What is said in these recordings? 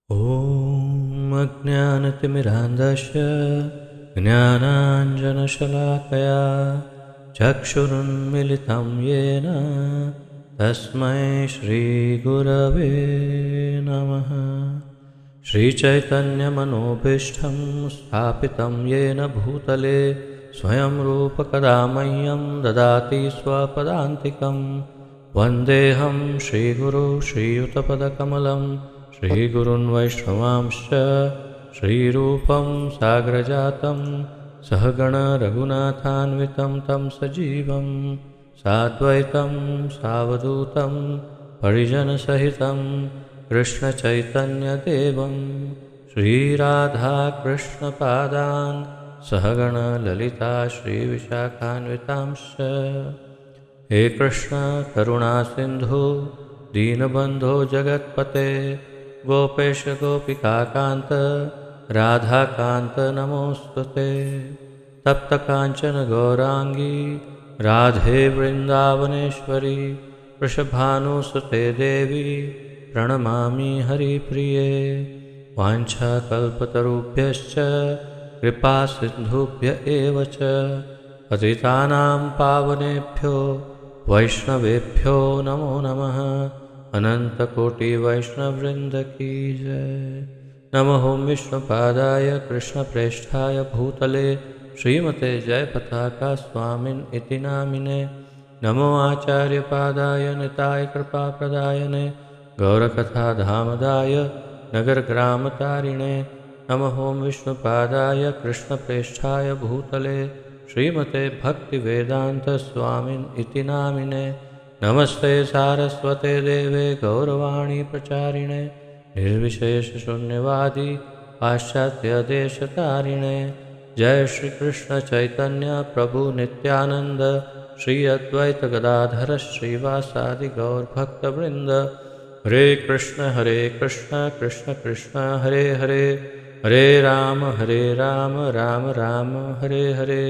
ॐ अज्ञानतिमिरान्धस्य ज्ञानाञ्जनशलाकया चक्षुरुन्मिलितं येन तस्मै श्रीगुरवे नमः। श्रीचैतन्यमनोभीष्टं स्थापितं येन भूतले स्वयं रूपकदा मह्यं ददाति स्वपदान्तिकं। वन्देऽहं श्रीगुरो श्रीयुतपदकमलं श्रीगुरुन् वैष्णवांश्च श्रीरूपं साग्रजातं सहगण रघुनाथान्वितं तं सजीवं साद्वैतं सावधूतं परिजनसहितं कृष्णचैतन्यदेवं श्रीराधाकृष्णपादान् सहगण ललिता श्रीविशाखान्वितांश्च। हे कृष्ण करुणा सिंधु दीनबंधो जगत्पते गोपेश गोपिकाकांत राधाकांत नमोस्तुते। तप्त कांचन गौरांगी राधे वृंदावनेश्वरी वृषभानुसुते देवी प्रणमामि हरिप्रिये। वाञ्छाकल्पतरुभ्यश्च कृपा सिन्धुभ्य एव च पतितानां पावनेभ्यो वैष्णवेभ्यो नमो नमः। अनन्तकोटिवैष्णववृन्द की जय। नमः विष्णुपादाय कृष्णप्रेष्ठाय भूतले श्रीमते जयपताका स्वामिन् इति नामिने। नमो आचार्यपादाय निताय कृपाप्रदायने गौरकथाधामदाय नगरग्रामतारिणे। नमः विष्णुपादाय कृष्णप्रेष्ठाय भूतले श्रीमते भक्तिवेदान्तस्वामिन् इति नामिने। नमस्ते सारस्वते देवे गौरवाणी प्रचारिणे निर्विशेषशून्यवादी पाश्चात्यदेशतारिणे। जय श्री कृष्ण चैतन्य प्रभु नित्यानंद श्री अद्वैत गदाधर श्रीवासादि गौरभक्तवृंद। हरे कृष्ण कृष्ण कृष्ण हरे हरे हरे राम राम राम हरे हरे।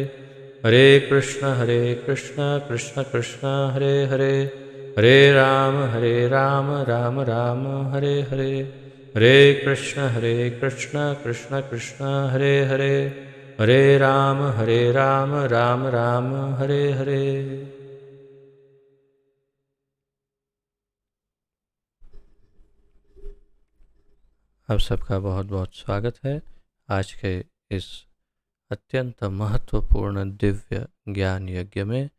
हरे कृष्ण कृष्ण कृष्ण हरे हरे हरे राम राम राम हरे हरे। हरे कृष्ण कृष्ण कृष्ण हरे हरे हरे राम राम राम हरे हरे। आप सबका बहुत बहुत स्वागत है आज के इस अत्यंत महत्वपूर्ण दिव्य ज्ञान यज्ञ में,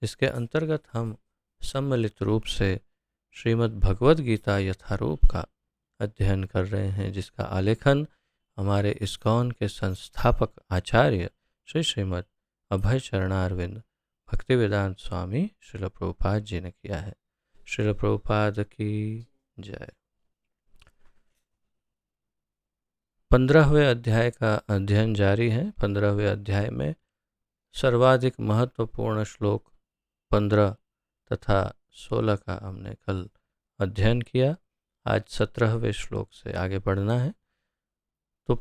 जिसके अंतर्गत हम सम्मिलित रूप से श्रीमद् भगवद गीता यथारूप का अध्ययन कर रहे हैं, जिसका आलेखन हमारे इस्कॉन के संस्थापक आचार्य श्री श्रीमद् अभय चरणारविंद भक्तिवेदांत स्वामी श्रील प्रभुपाद जी ने किया है। श्रील प्रभुपाद की जय। 15वें अध्याय का अध्ययन जारी है। 15वें अध्याय में सर्वाधिक महत्वपूर्ण श्लोक 15 तथा 16 का हमने कल अध्ययन किया। आज 17वें श्लोक से आगे बढ़ना है, तो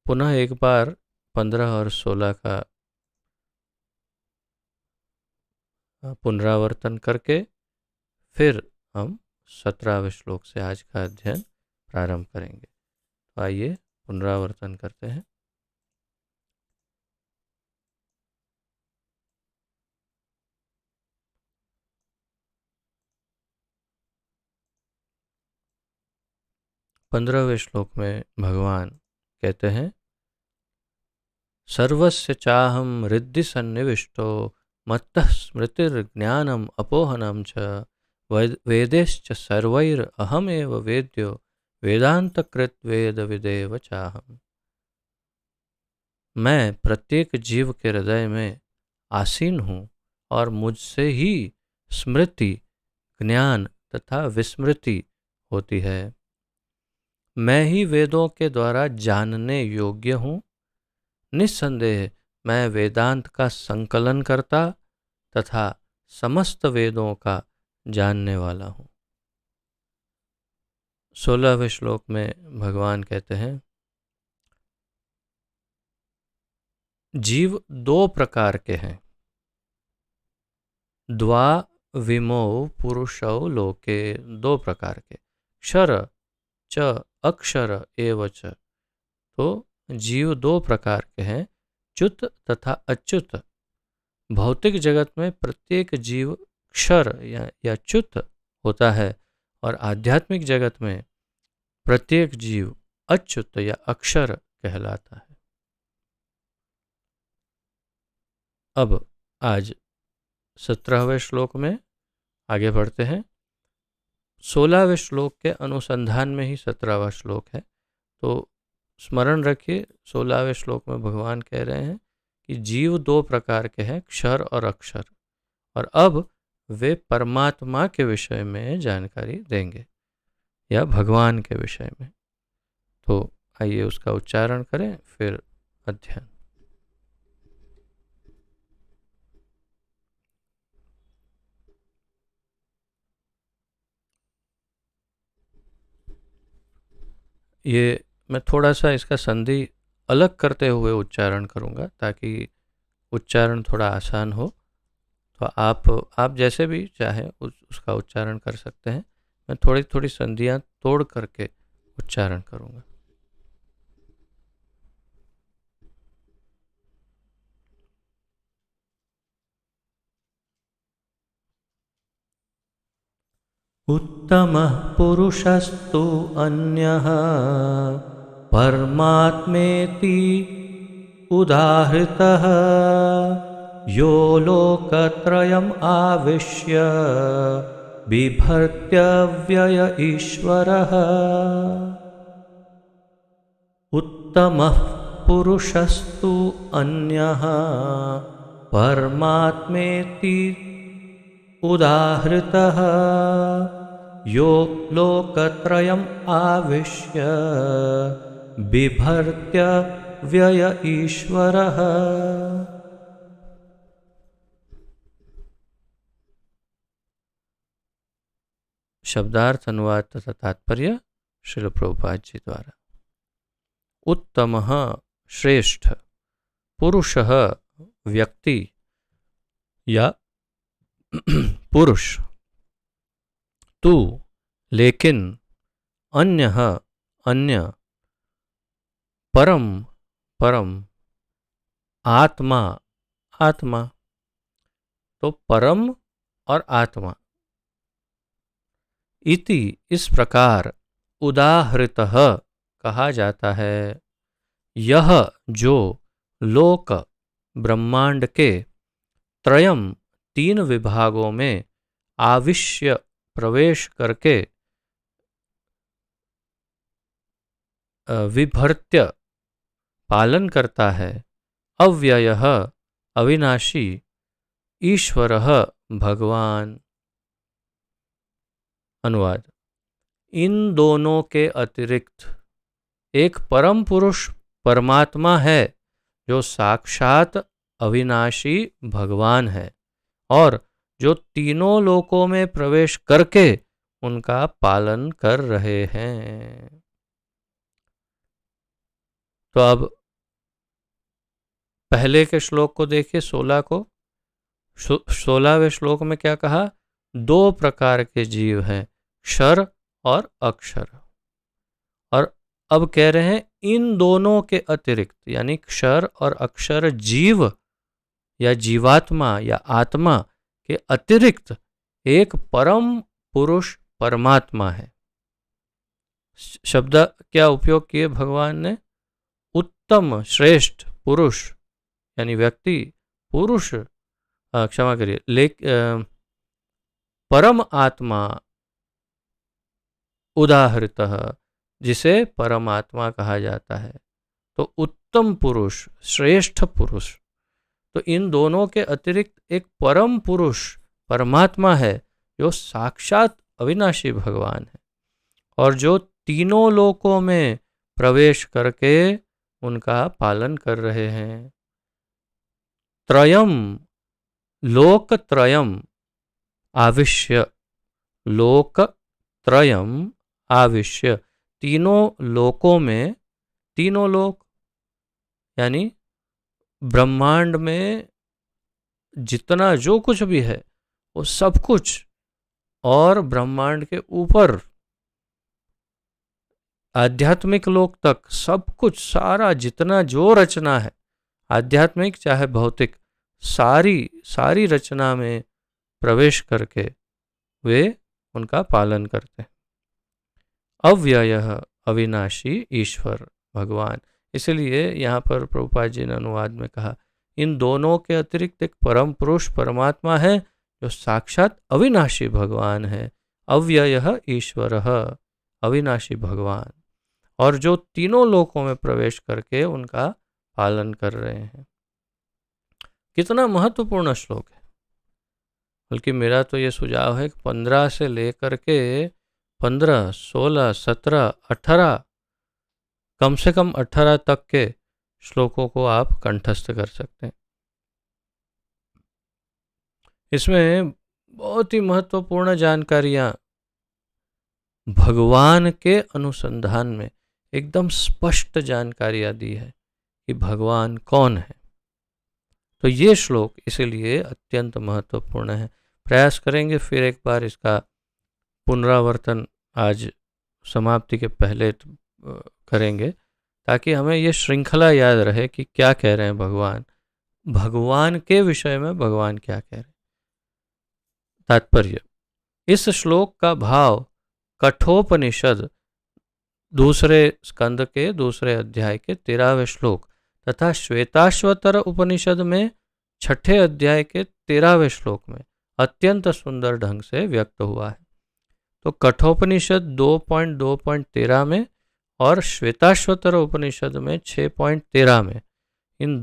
पुनः एक बार 15 और 16 का पुनरावर्तन करके फिर हम 17वें श्लोक से आज का अध्ययन प्रारंभ करेंगे। तो आइए पुनरावर्तन करते हैं। पंद्रहवें श्लोक में भगवान कहते हैं, सर्वस्य चाहम हृदि सन्निविष्टो मत्तः स्मृतिर्ज्ञानम अपोहनम च वेदैश्च सर्वैर अहमेव वेद्यो वेदांतकृत वेद विदेव चाहम। मैं प्रत्येक जीव के हृदय में आसीन हूँ और मुझसे ही स्मृति, ज्ञान तथा विस्मृति होती है। मैं ही वेदों के द्वारा जानने योग्य हूँ। निस्संदेह मैं वेदांत का संकलन करता तथा समस्त वेदों का जानने वाला हूँ। 16वें श्लोक में भगवान कहते हैं, जीव दो प्रकार के हैं। द्वा विमो पुरुषौ लोके, दो प्रकार के, क्षर च अक्षर एव च। तो जीव दो प्रकार के हैं, च्युत तथा अच्युत। भौतिक जगत में प्रत्येक जीव क्षर या च्युत होता है और आध्यात्मिक जगत में प्रत्येक जीव अच्युत या अक्षर कहलाता है। अब आज 17वें श्लोक में आगे बढ़ते हैं। 16वें श्लोक के अनुसंधान में ही 17वां श्लोक है, तो स्मरण रखिए 16वें श्लोक में भगवान कह रहे हैं कि जीव दो प्रकार के हैं, क्षर और अक्षर, और अब वे परमात्मा के विषय में जानकारी देंगे या भगवान के विषय में। तो आइए उसका उच्चारण करें फिर अध्ययन। ये मैं थोड़ा सा इसका संधि अलग करते हुए उच्चारण करूँगा ताकि उच्चारण थोड़ा आसान हो। तो आप जैसे भी चाहें उसका उच्चारण कर सकते हैं। मैं थोड़ी थोड़ी संधियाँ तोड़ करके उच्चारण करूँगा। उत्तमः पुरुषस्तु अन्यः परमात्मेति उदाहृतः यो लोकत्रयम् आविश्य बिभर्त्यव्यय ईश्वरः। उत्तमः पुरुषस्तु अन्यः परमात्मेति उदाहृतः यो लोकत्रयम् आविश्य बिभर्त्य व्यय ईश्वरः। शब्दार्थ अनुवाद तथा तात्पर्य श्रील प्रभुपाद जी द्वारा। उत्तमः श्रेष्ठ, पुरुषः व्यक्ति या पुरुष, तू लेकिन, अन्यः अन्य, परम परम, आत्मा आत्मा। तो परम और आत्मा। इति इस प्रकार, उदाहृतः कहा जाता है, यह जो लोक ब्रह्मांड के त्रयम तीन विभागों में आविश्य प्रवेश करके विभर्त्य पालन करता है, अव्ययः अविनाशी, ईश्वरः भगवान। अनुवाद। इन दोनों के अतिरिक्त एक परम पुरुष परमात्मा है जो साक्षात अविनाशी भगवान है और जो तीनों लोकों में प्रवेश करके उनका पालन कर रहे हैं। तो अब पहले के श्लोक को देखिए, 16 को। 16वें श्लोक में क्या कहा? दो प्रकार के जीव हैं, क्षर और अक्षर। और अब कह रहे हैं इन दोनों के अतिरिक्त, यानी क्षर और अक्षर जीव या जीवात्मा या आत्मा के अतिरिक्त एक परम पुरुष परमात्मा है। शब्द क्या उपयोग किए भगवान ने? उत्तम, श्रेष्ठ, पुरुष यानी व्यक्ति, पुरुष, क्षमा करिए, परम आत्मा, उदाहृतः, जिसे परमात्मा कहा जाता है। तो उत्तम पुरुष, श्रेष्ठ पुरुष, तो इन दोनों के अतिरिक्त एक परम पुरुष परमात्मा है जो साक्षात अविनाशी भगवान है और जो तीनों लोकों में प्रवेश करके उनका पालन कर रहे हैं। त्रयम, लोक त्रयम आविश्य, लोक त्रयम आविश्य, तीनों लोकों में, तीनों लोक यानी ब्रह्मांड में जितना जो कुछ भी है वो सब कुछ, और ब्रह्मांड के ऊपर आध्यात्मिक लोक तक सब कुछ, सारा जितना जो रचना है, आध्यात्मिक चाहे भौतिक, सारी सारी रचना में प्रवेश करके वे उनका पालन करते हैं। अव्ययः अविनाशी ईश्वर भगवान, इसलिए यहाँ पर प्रभुपाद जी ने अनुवाद में कहा, इन दोनों के अतिरिक्त एक परम पुरुष परमात्मा है जो साक्षात अविनाशी भगवान है। अव्ययः ईश्वरः, अविनाशी भगवान, और जो तीनों लोकों में प्रवेश करके उनका पालन कर रहे हैं। कितना महत्वपूर्ण श्लोक है। बल्कि मेरा तो ये सुझाव है कि 15 से लेकर के 15, 16, 17, 18, कम से कम 18 तक के श्लोकों को आप कंठस्थ कर सकते हैं। इसमें बहुत ही महत्वपूर्ण जानकारियां भगवान के अनुसंधान में एकदम स्पष्ट जानकारियां दी है कि भगवान कौन है। तो ये श्लोक इसलिए अत्यंत महत्वपूर्ण है। प्रयास करेंगे फिर एक बार इसका पुनरावर्तन आज समाप्ति के पहले करेंगे, ताकि हमें ये श्रृंखला याद रहे कि क्या कह रहे हैं भगवान, भगवान के विषय में भगवान क्या कह रहे हैं। तात्पर्य, इस श्लोक का भाव कठोपनिषद दूसरे स्कंद के दूसरे अध्याय के 13वें श्लोक तथा श्वेताश्वतर उपनिषद में 6ठे अध्याय के 13वें श्लोक में अत्यंत सुंदर ढंग से व्यक्त हुआ है। तो कठोपनिषद 2.2.13 में और श्वेताश्वतर उपनिषद में 6.13 में, इन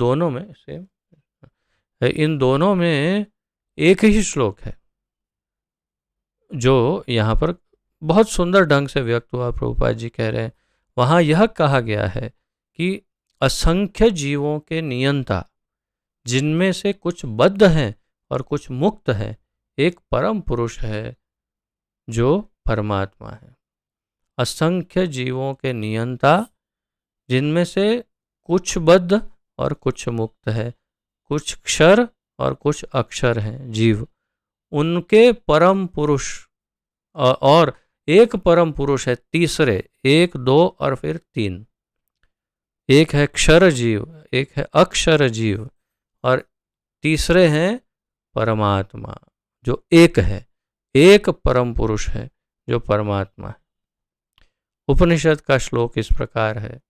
दोनों में एक ही श्लोक है जो यहाँ पर बहुत सुंदर ढंग से व्यक्त हुआ। प्रभुपाद जी कह रहे हैं, वहाँ यह कहा गया है कि असंख्य जीवों के नियंता, जिनमें से कुछ बद्ध हैं और कुछ मुक्त हैं, एक परम पुरुष है जो परमात्मा है। असंख्य जीवों के नियंता, जिनमें से कुछ बद्ध और कुछ मुक्त है, कुछ क्षर और कुछ अक्षर हैं जीव, उनके परम पुरुष, और एक परम पुरुष है तीसरे, 1, 2 और फिर 3। एक है क्षर जीव, एक है अक्षर जीव, और तीसरे हैं परमात्मा जो एक है। एक परम पुरुष है जो परमात्मा है। उपनिषद का श्लोक इस प्रकार है,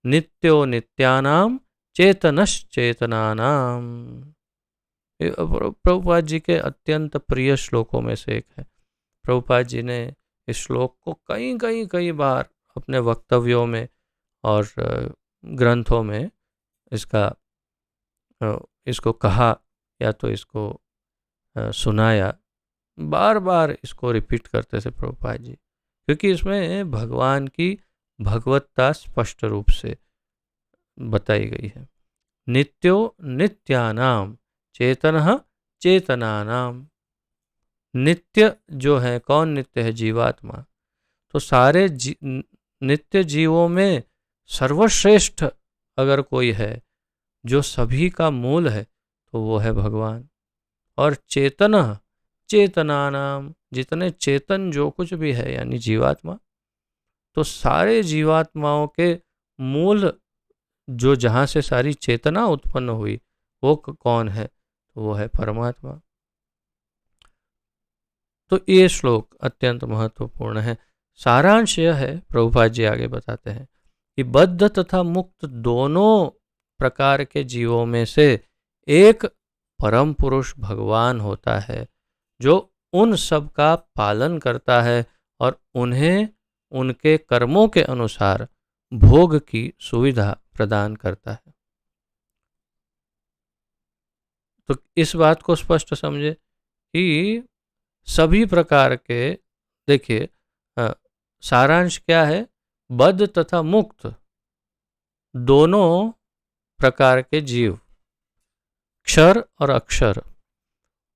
नित्यो नित्यानाम चेतनश्चेतनानाम। प्रभुपाद जी के अत्यंत प्रिय श्लोकों में से एक है। प्रभुपाद जी ने इस श्लोक को कई बार अपने वक्तव्यों में और ग्रंथों में इसको कहा या तो इसको सुनाया, बार बार इसको रिपीट करते थे प्रभुपाद जी, क्योंकि इसमें भगवान की भगवत्ता स्पष्ट रूप से बताई गई है। नित्यो नित्यानाम चेतनः चेतनानाम। नित्य जो है, कौन नित्य है? जीवात्मा। तो सारे नित्य जीवों में सर्वश्रेष्ठ अगर कोई है जो सभी का मूल है तो वो है भगवान। और चेतन चेतनानाम, जितने चेतन जो कुछ भी है यानी जीवात्मा, तो सारे जीवात्माओं के मूल जो जहाँ से सारी चेतना उत्पन्न हुई वो कौन है? तो वो है परमात्मा। तो ये श्लोक अत्यंत महत्वपूर्ण है। सारांश यह है, प्रभुपाद जी आगे बताते हैं कि बद्ध तथा मुक्त दोनों प्रकार के जीवों में से एक परम पुरुष भगवान होता है जो उन सब का पालन करता है और उन्हें उनके कर्मों के अनुसार भोग की सुविधा प्रदान करता है। तो इस बात को स्पष्ट समझे कि सभी प्रकार के, देखिए सारांश क्या है, बद्ध तथा मुक्त दोनों प्रकार के जीव, क्षर और अक्षर,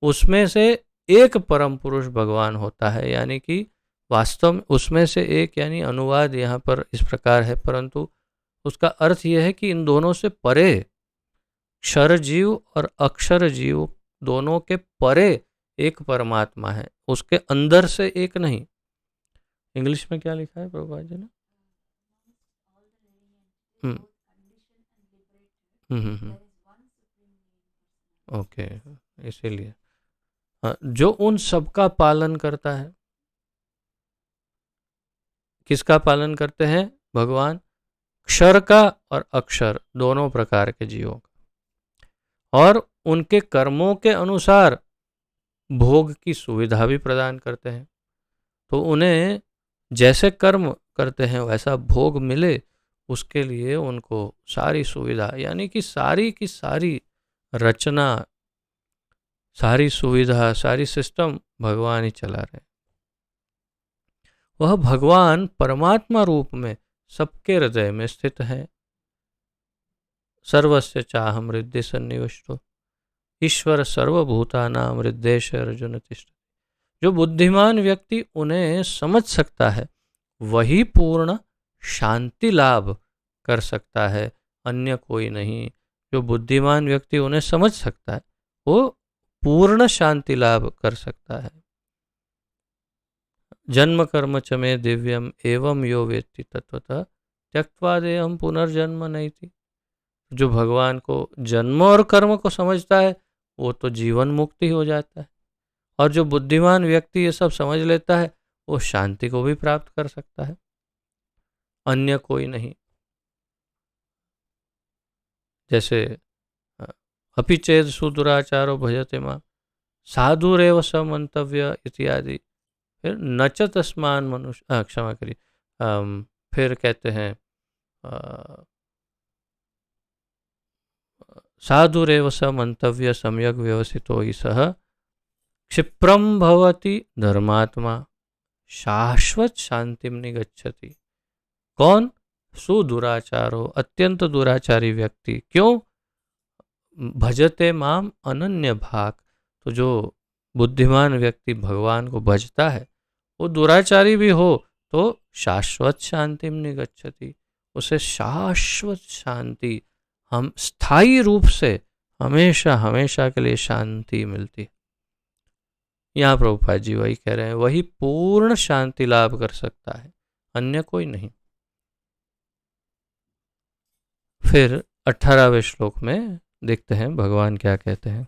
उसमें से एक परम पुरुष भगवान होता है। यानी कि वास्तव में उसमें से एक, यानी अनुवाद यहाँ पर इस प्रकार है, परंतु उसका अर्थ यह है कि इन दोनों से परे, क्षर जीव और अक्षर जीव दोनों के परे एक परमात्मा है, उसके अंदर से एक नहीं। इंग्लिश में क्या लिखा है प्रभुपाद जी ने? हम्म हम्म। ओके, इसीलिए जो उन सबका पालन करता है, किसका पालन करते हैं? भगवान क्षर का और अक्षर दोनों प्रकार के जीवों का, और उनके कर्मों के अनुसार भोग की सुविधा भी प्रदान करते हैं। तो उन्हें जैसे कर्म करते हैं वैसा भोग मिले, उसके लिए उनको सारी सुविधा, यानी कि सारी की सारी रचना, सारी सुविधा, सारी सिस्टम भगवान ही चला रहे हैं। वह भगवान परमात्मा रूप में सबके हृदय में स्थित है। सर्वस्य चाहम हृदय सन्निविष्टो ईश्वर सर्वभूतानां हृदयेश अर्जुन तिष्ठति। जो बुद्धिमान व्यक्ति उन्हें समझ सकता है वही पूर्ण शांति लाभ कर सकता है, अन्य कोई नहीं। जो बुद्धिमान व्यक्ति उन्हें समझ सकता है वो पूर्ण शांति लाभ कर सकता है। जन्म कर्म च मे दिव्यम एवं यो वेत्ति तत्वतः त्यक्त्वा देहं पुनर्जन्म नैति। जो भगवान को जन्म और कर्म को समझता है वो तो जीवन मुक्ति हो जाता है, और जो बुद्धिमान व्यक्ति ये सब समझ लेता है वो शांति को भी प्राप्त कर सकता है, अन्य कोई नहीं। जैसे अपि चेद सुदुराचारो भजते मां साधुरेव स मंतव्य इत्यादि। फिर नच तस्मान मनुष्य, क्षमा करिए, फिर कहते हैं साधुरेव स मंतव्य सम्यक व्यवसितो ही सह क्षिप्रम भवति धर्मात्मा शाश्वत शांतिम निगच्छति। कौन? सुदुराचारो, अत्यंत दुराचारी व्यक्ति। क्यों? भजते माम अनन्य भाग। तो जो बुद्धिमान व्यक्ति भगवान को भजता है वो दुराचारी भी हो तो शाश्वत शांतिम निगच्छति, उसे शाश्वत शांति, हम स्थायी रूप से हमेशा हमेशा के लिए शांति मिलती है। यहाँ प्रभुपाद जी वही कह रहे हैं, वही पूर्ण शांति लाभ कर सकता है, अन्य कोई नहीं। फिर 18वें श्लोक में देखते हैं भगवान क्या कहते हैं।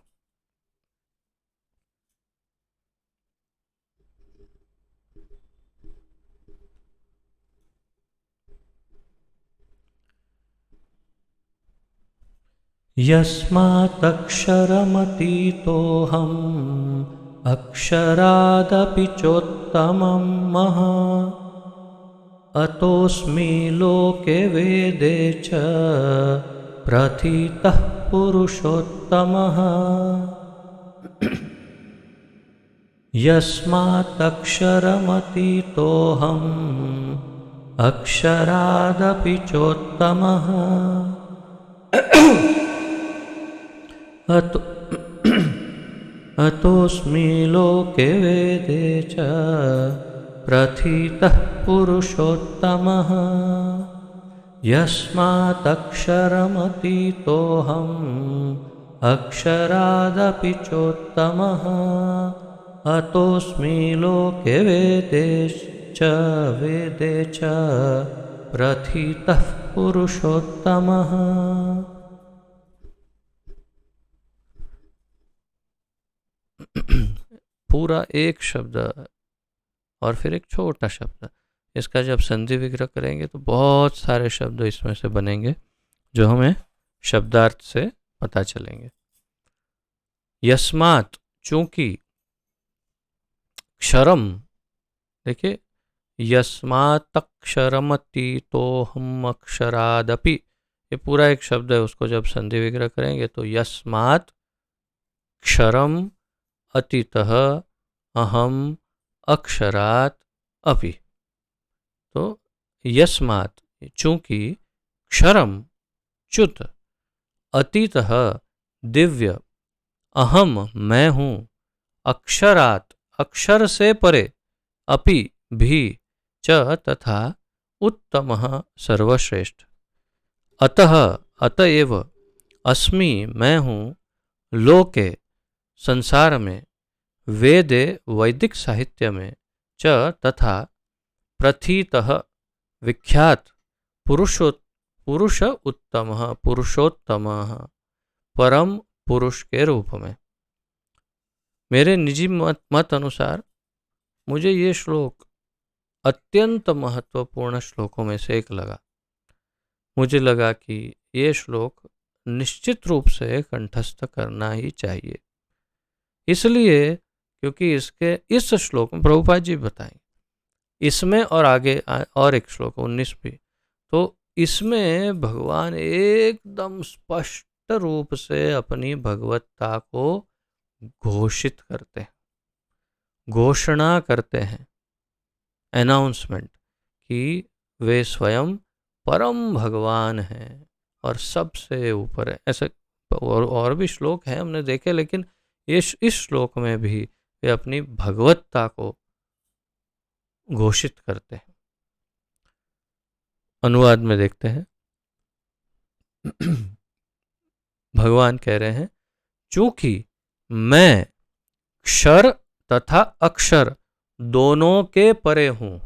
यस्मात्क्षरमतीतोऽहम् अक्षरादपि चोत्तमं महा अतोऽस्मि लोके वेदे च प्रथितः पुरुषोत्तमः। यस्मात्क्षरमतीतोऽहम् अक्षरादपि चोत्तमः अतोऽस्मि लोके वेदे च प्रथितः पुरुषोत्तमः। यस्मात्क्षरमतीतोऽहम् अक्षरादपि चोत्तमः अतोऽस्मि लोके वेदे च प्रथितः पुरुषोत्तमः। पूरा एक शब्द और फिर एक छोटा शब्द, इसका जब संधि विग्रह करेंगे तो बहुत सारे शब्द इसमें से बनेंगे जो हमें शब्दार्थ से पता चलेंगे। यस्मात्, चूंकि, क्षरम, देखिए यस्मात्क्षरमतीतोऽहम् अक्षरादपि, ये पूरा एक शब्द है, उसको जब संधि विग्रह करेंगे तो यस्मात् क्षरम अतीतः अहम अक्षरात् अपि। तो यस्मात्, चूंकि, क्षरम, च्युत, अतीतः, दिव्य, अहम, मैं हूँ, अक्षरात्, अक्षर से परे, अपि, भी, च, तथा, उत्तमः, सर्वश्रेष्ठ, अतः, अतएव, अस्मि, मैं हूँ, लोके, संसार में, वेदे, वैदिक साहित्य में, च, तथा, प्रथितः, विख्यात, पुरुष उत्तम, पुरुषोत्तम, परम पुरुष के रूप में। मेरे निजी मत अनुसार मुझे ये श्लोक अत्यंत महत्वपूर्ण श्लोकों में से एक लगा। मुझे लगा कि ये श्लोक निश्चित रूप से कंठस्थ करना ही चाहिए, इसलिए क्योंकि इस श्लोक में प्रभुपाद जी बताएं, इसमें और आगे और एक श्लोक 19 भी, तो इसमें भगवान एकदम स्पष्ट रूप से अपनी भगवत्ता को घोषित करते हैं, घोषणा करते हैं, अनाउंसमेंट, कि वे स्वयं परम भगवान हैं और सबसे ऊपर है। ऐसे और भी श्लोक हैं हमने देखे, लेकिन इस श्लोक में भी वे अपनी भगवत्ता को घोषित करते हैं। अनुवाद में देखते हैं। भगवान कह रहे हैं, चूंकि मैं क्षर तथा अक्षर दोनों के परे हूं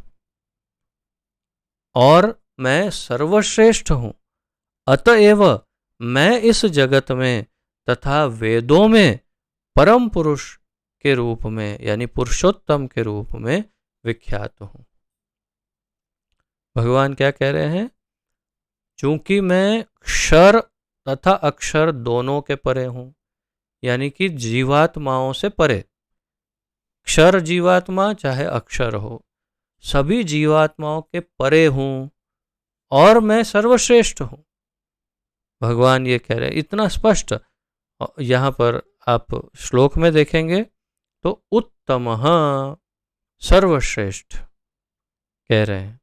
और मैं सर्वश्रेष्ठ हूं, अतएव मैं इस जगत में तथा वेदों में परम पुरुष के रूप में यानी पुरुषोत्तम के रूप में विख्यात हूं। भगवान क्या कह रहे हैं? चूंकि मैं क्षर तथा अक्षर दोनों के परे हूं, यानी कि जीवात्माओं से परे। क्षर जीवात्मा चाहे अक्षर हो, सभी जीवात्माओं के परे हूं और मैं सर्वश्रेष्ठ हूं। भगवान ये कह रहे हैं, इतना स्पष्ट। यहां पर आप श्लोक में देखेंगे तो उत्तमः सर्वश्रेष्ठ कह रहे हैं।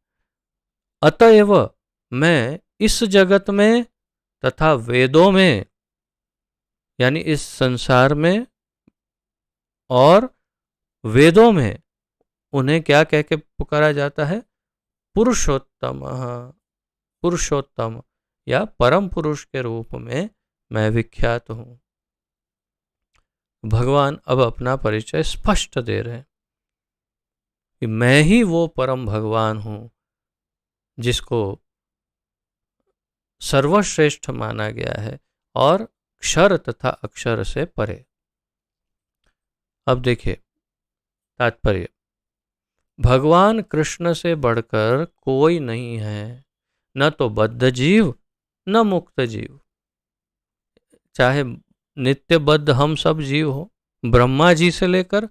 अतएव मैं इस जगत में तथा वेदों में यानी इस संसार में और वेदों में उन्हें क्या कह के पुकारा जाता है? पुरुषोत्तम, पुरुषोत्तम या परम पुरुष के रूप में मैं विख्यात हूं। भगवान अब अपना परिचय स्पष्ट दे रहे हैं कि मैं ही वो परम भगवान हूं जिसको सर्वश्रेष्ठ माना गया है और क्षर तथा अक्षर से परे। अब देखिए तात्पर्य, भगवान कृष्ण से बढ़कर कोई नहीं है, न तो बद्ध जीव न मुक्त जीव। चाहे नित्य बद्ध हम सब जीव हो, ब्रह्मा जी से लेकर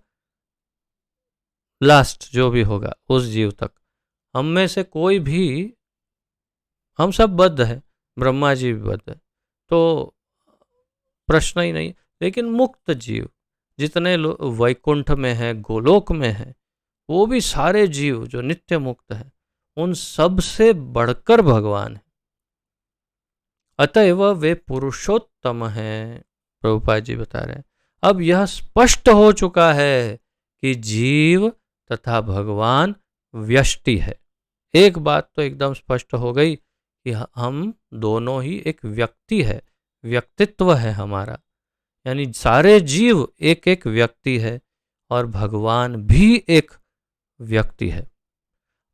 लास्ट जो भी होगा उस जीव तक, हम में से कोई भी, हम सब बद्ध है, ब्रह्मा जी भी बद्ध है, तो प्रश्न ही नहीं। लेकिन मुक्त जीव जितने वैकुंठ में है, गोलोक में है, वो भी सारे जीव जो नित्य मुक्त है, उन सब से बढ़कर भगवान है। अतएव वे पुरुषोत्तम हैं, प्रभुपाद जी बता रहे हैं। अब यह स्पष्ट हो चुका है कि जीव तथा भगवान व्यष्टि है। एक बात तो एकदम स्पष्ट हो गई कि हम दोनों ही एक व्यक्ति है, व्यक्तित्व है हमारा, यानी सारे जीव एक एक व्यक्ति है और भगवान भी एक व्यक्ति है।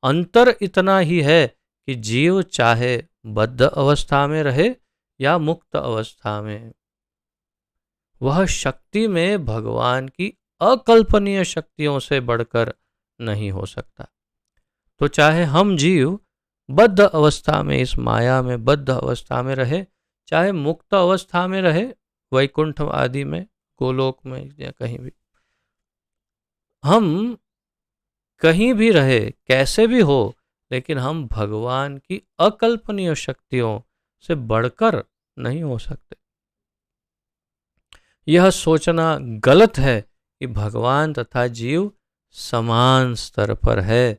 अंतर इतना ही है कि जीव चाहे बद्ध अवस्था में रहे या मुक्त अवस्था में, वह शक्ति में भगवान की अकल्पनीय शक्तियों से बढ़कर नहीं हो सकता। तो चाहे हम जीव बद्ध अवस्था में, इस माया में बद्ध अवस्था में रहे, चाहे मुक्त अवस्था में रहे, वैकुंठ आदि में, गोलोक में या कहीं भी, हम कहीं भी रहे, कैसे भी हो, लेकिन हम भगवान की अकल्पनीय शक्तियों से बढ़कर नहीं हो सकते। यह सोचना गलत है कि भगवान तथा जीव समान स्तर पर है।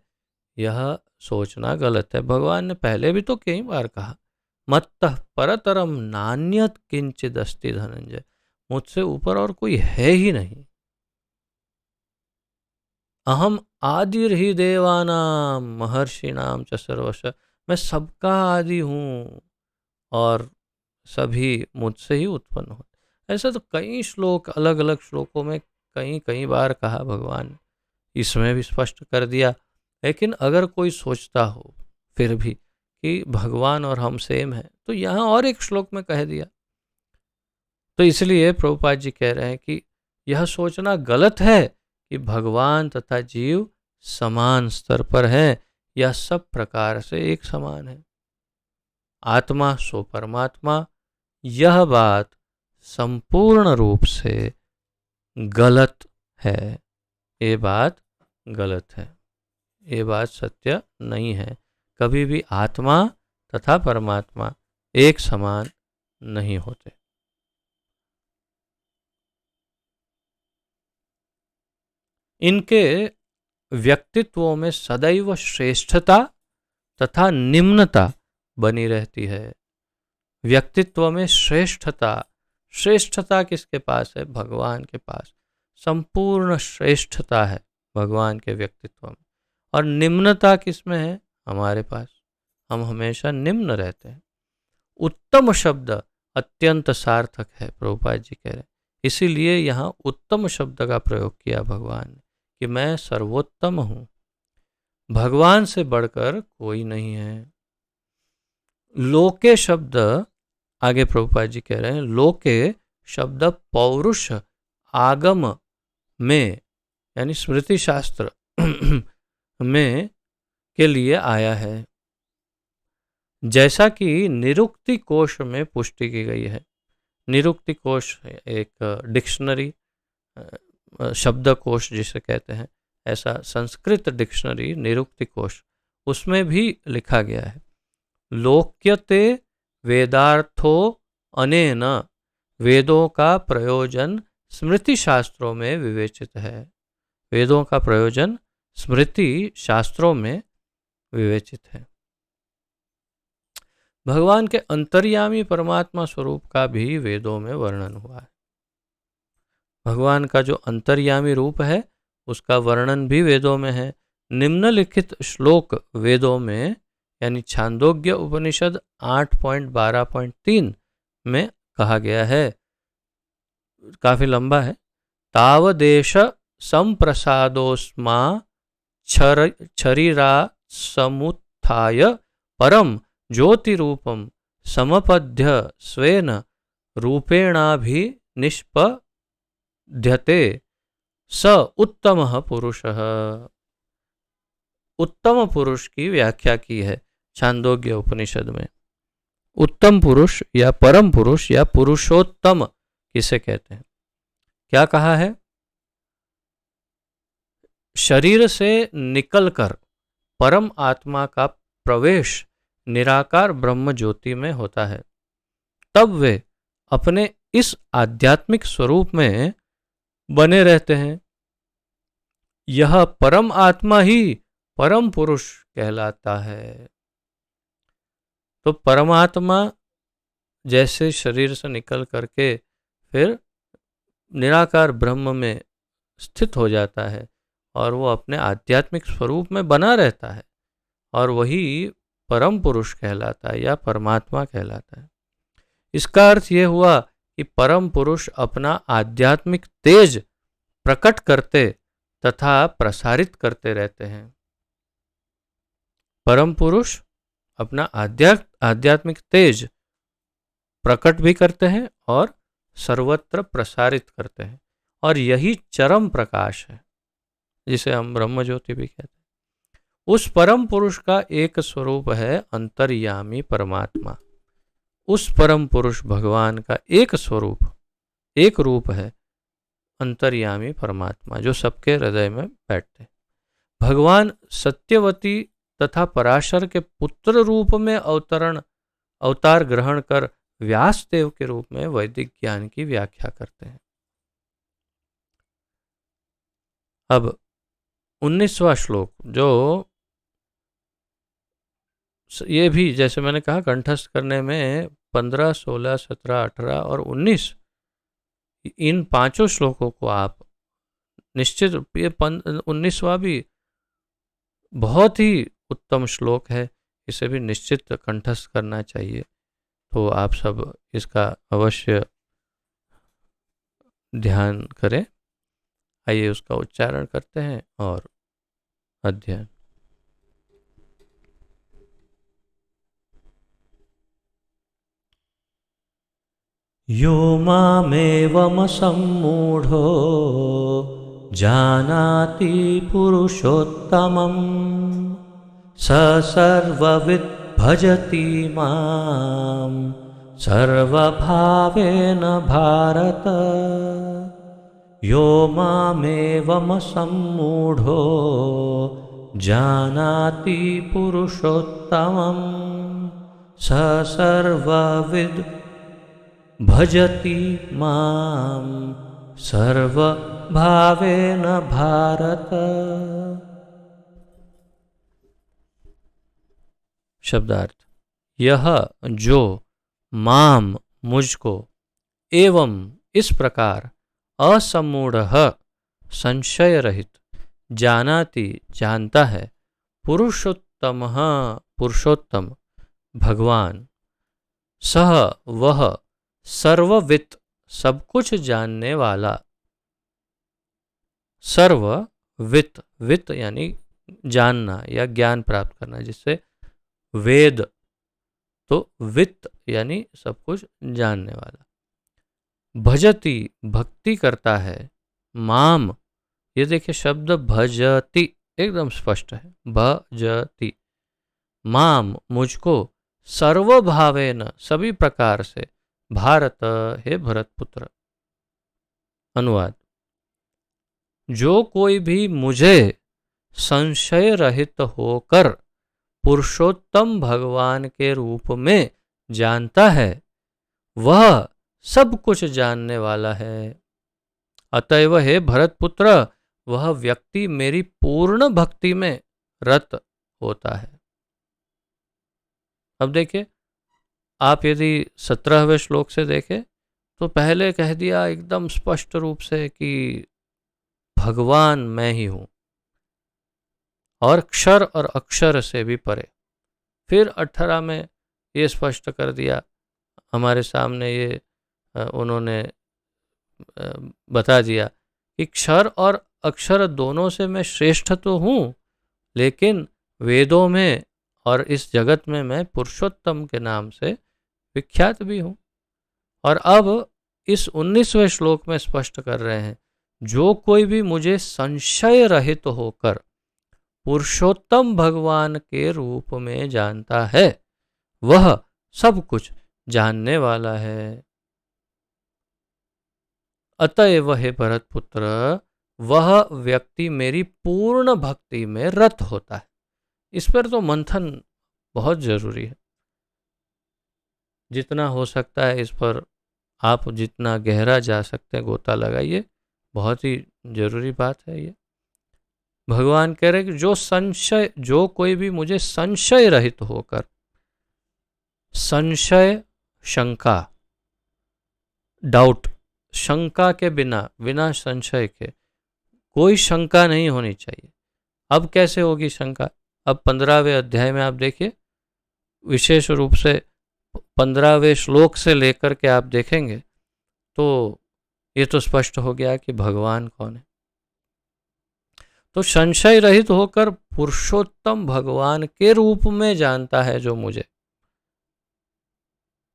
यह सोचना गलत है। भगवान ने पहले भी तो कई बार कहा, मत्तः परतरम नान्यत किंचिद अस्ति धनंजय, मुझसे ऊपर और कोई है ही नहीं। अहम आदिर्हि देवानाम महर्षिणाम च सर्वश, मैं सबका आदि हूँ और सभी मुझसे ही उत्पन्न होते। ऐसा तो कई श्लोक, अलग अलग श्लोकों में कई कई बार कहा भगवान, इसमें भी स्पष्ट कर दिया। लेकिन अगर कोई सोचता हो फिर भी कि भगवान और हम सेम हैं, तो यहाँ और एक श्लोक में कह दिया। तो इसलिए प्रभुपाद जी कह रहे हैं कि यह सोचना गलत है कि भगवान तथा जीव समान स्तर पर हैं या सब प्रकार से एक समान है। आत्मा सो परमात्मा, यह बात संपूर्ण रूप से गलत है। ये बात गलत है, ये बात सत्य नहीं है। कभी भी आत्मा तथा परमात्मा एक समान नहीं होते। इनके व्यक्तित्वों में सदैव श्रेष्ठता तथा निम्नता बनी रहती है। व्यक्तित्व में श्रेष्ठता, श्रेष्ठता किसके पास है? भगवान के पास संपूर्ण श्रेष्ठता है भगवान के व्यक्तित्व में। और निम्नता किसमें है? हमारे पास, हम हमेशा निम्न रहते हैं। उत्तम शब्द अत्यंत सार्थक है, प्रभुपाद जी कह रहे हैं। इसीलिए यहाँ उत्तम शब्द का प्रयोग किया भगवान ने कि मैं सर्वोत्तम हूँ, भगवान से बढ़कर कोई नहीं है। लोके शब्द, आगे प्रभुपाद जी कह रहे हैं, लोके शब्द पौरुष आगम में यानी स्मृति शास्त्र में के लिए आया है, जैसा कि निरुक्ति कोश में पुष्टि की गई है। निरुक्ति कोश एक डिक्शनरी, शब्दकोश जिसे कहते हैं, ऐसा संस्कृत डिक्शनरी निरुक्ति कोश, उसमें भी लिखा गया है, लोक्यते वेदार्थो अनेन, वेदों का प्रयोजन स्मृति शास्त्रों में विवेचित है। वेदों का प्रयोजन स्मृति शास्त्रों में विवेचित है। भगवान के अंतर्यामी परमात्मा स्वरूप का भी वेदों में वर्णन हुआ है। भगवान का जो अंतर्यामी रूप है उसका वर्णन भी वेदों में है। निम्नलिखित श्लोक वेदों में यानी छांदोग्य उपनिषद 8.12.3 में कहा गया है, काफी लंबा है। तावदेश संप्रसादोस्मा छरीरा समुत्थाय परम ज्योतिरूपम समपद्य स्वेन रूपेणाभि निष्पद्यते स उत्तमः पुरुषः। उत्तम पुरुष की व्याख्या की है छांदोग्य उपनिषद में। उत्तम पुरुष या परम पुरुष या पुरुषोत्तम किसे कहते हैं? क्या कहा है? शरीर से निकलकर परम आत्मा का प्रवेश निराकार ब्रह्म ज्योति में होता है, तब वे अपने इस आध्यात्मिक स्वरूप में बने रहते हैं। यह परम आत्मा ही परम पुरुष कहलाता है। तो परमात्मा जैसे शरीर से निकल करके फिर निराकार ब्रह्म में स्थित हो जाता है और वो अपने आध्यात्मिक स्वरूप में बना रहता है, और वही परम पुरुष कहलाता है या परमात्मा कहलाता है। इसका अर्थ ये हुआ कि परम पुरुष अपना आध्यात्मिक तेज प्रकट करते तथा प्रसारित करते रहते हैं। परम पुरुष अपना आध्यात्मिक तेज प्रकट भी करते हैं और सर्वत्र प्रसारित करते हैं, और यही चरम प्रकाश है जिसे हम ब्रह्म ज्योति भी कहते हैं। उस परम पुरुष का एक स्वरूप है अंतर्यामी परमात्मा। उस परम पुरुष भगवान का एक स्वरूप, एक रूप है अंतर्यामी परमात्मा, जो सबके हृदय में बैठते हैं। भगवान सत्यवती तथा पराशर के पुत्र रूप में अवतार ग्रहण कर व्यास देव के रूप में वैदिक ज्ञान की व्याख्या करते हैं। अब 19वां श्लोक, जो ये भी जैसे मैंने कहा कंठस्थ करने में 15, 16, 17, 18 और 19, इन पांचों श्लोकों को आप निश्चित, ये 19वां भी बहुत ही उत्तम श्लोक है, इसे भी निश्चित कंठस्थ करना चाहिए। तो आप सब इसका अवश्य ध्यान करें। आइए उसका उच्चारण करते हैं और अध्ययन। यो मामेवमसम्मूढो जानाति पुरुषोत्तमं स सर्वविद् भजति मां सर्वभावेन भारत। यो मामेवमसम्मूढो जानाति पुरुषोत्तमं स सर्वविद् भजति मां सर्वभावेन भारत। शब्दार्थ: यह जो माम मुझको एवं इस प्रकार असम्मूढ़ संशय रहित जानाति जानता है पुरुषोत्तम पुरुषोत्तम भगवान सह वह सर्ववित् सब कुछ जानने वाला। सर्ववित् वित्त यानी जानना या ज्ञान प्राप्त करना, जिससे वेद, तो वित्त यानी सब कुछ जानने वाला। भजति भक्ति करता है, माम, ये देखिए शब्द भजति एकदम स्पष्ट है, भजति माम मुझको, सर्वभावेन सभी प्रकार से, भारत हे भरतपुत्र। अनुवाद: जो कोई भी मुझे संशय रहित होकर पुरुषोत्तम भगवान के रूप में जानता है वह सब कुछ जानने वाला है। अतएव हे भरतपुत्र, वह व्यक्ति मेरी पूर्ण भक्ति में रत होता है। अब देखिए, आप यदि 17वें श्लोक से देखें तो पहले कह दिया एकदम स्पष्ट रूप से कि भगवान मैं ही हूं, और क्षर और अक्षर से भी परे। फिर 18 में ये स्पष्ट कर दिया, हमारे सामने ये उन्होंने बता दिया कि क्षर और अक्षर दोनों से मैं श्रेष्ठ तो हूँ, लेकिन वेदों में और इस जगत में मैं पुरुषोत्तम के नाम से विख्यात भी हूँ। और अब इस 19वें श्लोक में स्पष्ट कर रहे हैं, जो कोई भी मुझे संशय रहित होकर पुरुषोत्तम भगवान के रूप में जानता है वह सब कुछ जानने वाला है। अतएव हे भरतपुत्र, वह व्यक्ति मेरी पूर्ण भक्ति में रत होता है। इस पर तो मंथन बहुत जरूरी है, जितना हो सकता है इस पर आप जितना गहरा जा सकते हैं गोता लगाइए, बहुत ही जरूरी बात है ये। भगवान कह रहे कि जो कोई भी मुझे संशय रहित होकर, संशय शंका, डाउट, शंका के बिना, बिना संशय के कोई शंका नहीं होनी चाहिए। अब कैसे होगी शंका? अब 15वें अध्याय में आप देखिए, विशेष रूप से 15वें श्लोक से लेकर के आप देखेंगे तो ये तो स्पष्ट हो गया कि भगवान कौन है। तो संशय रहित होकर पुरुषोत्तम भगवान के रूप में जानता है जो मुझे।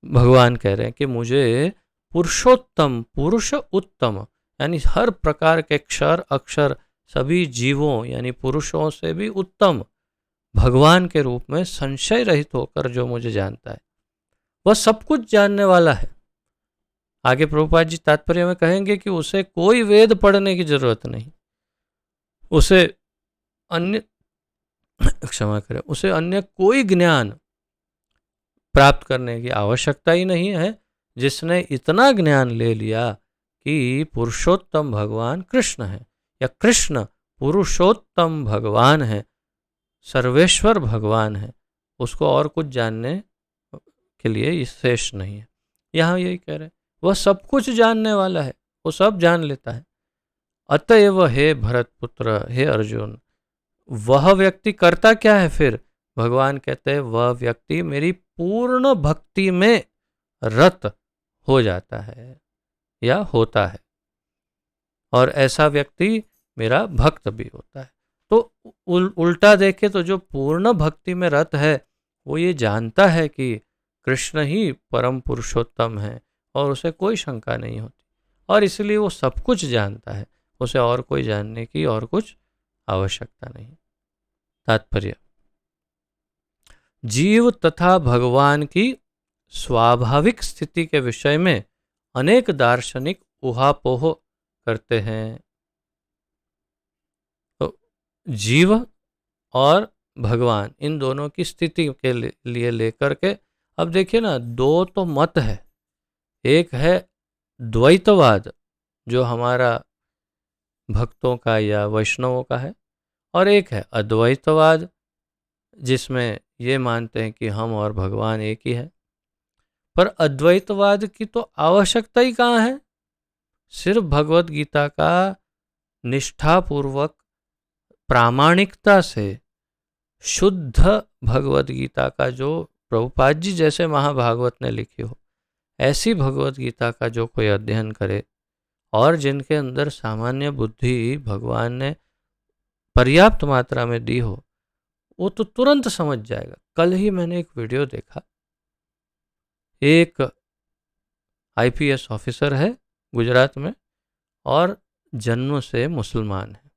भगवान कह रहे हैं कि मुझे पुरुषोत्तम, पुरुष उत्तम, यानी हर प्रकार के क्षर अक्षर सभी जीवों यानी पुरुषों से भी उत्तम भगवान के रूप में संशय रहित होकर जो मुझे जानता है वह सब कुछ जानने वाला है। आगे प्रभुपाद जी तात्पर्य में कहेंगे कि उसे कोई वेद पढ़ने की जरूरत नहीं, उसे अन्य क्षमा करें, उसे अन्य कोई ज्ञान प्राप्त करने की आवश्यकता ही नहीं है। जिसने इतना ज्ञान ले लिया कि पुरुषोत्तम भगवान कृष्ण है, या कृष्ण पुरुषोत्तम भगवान है, सर्वेश्वर भगवान है, उसको और कुछ जानने के लिए शेष नहीं है। यहाँ यही कह रहे हैं, वह सब कुछ जानने वाला है, वो सब जान लेता है। अतएव हे भरतपुत्र, हे अर्जुन, वह व्यक्ति करता क्या है? फिर भगवान कहते हैं वह व्यक्ति मेरी पूर्ण भक्ति में रत हो जाता है या होता है, और ऐसा व्यक्ति मेरा भक्त भी होता है। तो उल्टा देखे तो जो पूर्ण भक्ति में रत है वो ये जानता है कि कृष्ण ही परम पुरुषोत्तम है, और उसे कोई शंका नहीं होती, और इसलिए वो सब कुछ जानता है, उसे और कोई जानने की और कुछ आवश्यकता नहीं। तात्पर्य, जीव तथा भगवान की स्वाभाविक स्थिति के विषय में अनेक दार्शनिक उहापोह करते हैं। तो जीव और भगवान, इन दोनों की स्थिति के लिए लेकर के, अब देखिए ना, दो तो मत है। एक है द्वैतवाद, जो हमारा भक्तों का या वैष्णवों का है, और एक है अद्वैतवाद, जिसमें ये मानते हैं कि हम और भगवान एक ही है। पर अद्वैतवाद की तो आवश्यकता ही कहाँ है? सिर्फ भगवत गीता का निष्ठापूर्वक प्रामाणिकता से शुद्ध भगवत गीता का, जो प्रभुपाद जी जैसे महाभागवत ने लिखी हो, ऐसी भगवत गीता का जो कोई अध्ययन करे, और जिनके अंदर सामान्य बुद्धि भगवान ने पर्याप्त मात्रा में दी हो, वो तो तुरंत समझ जाएगा। कल ही मैंने एक वीडियो देखा, एक आईपीएस ऑफिसर है गुजरात में, और जन्म से मुसलमान है।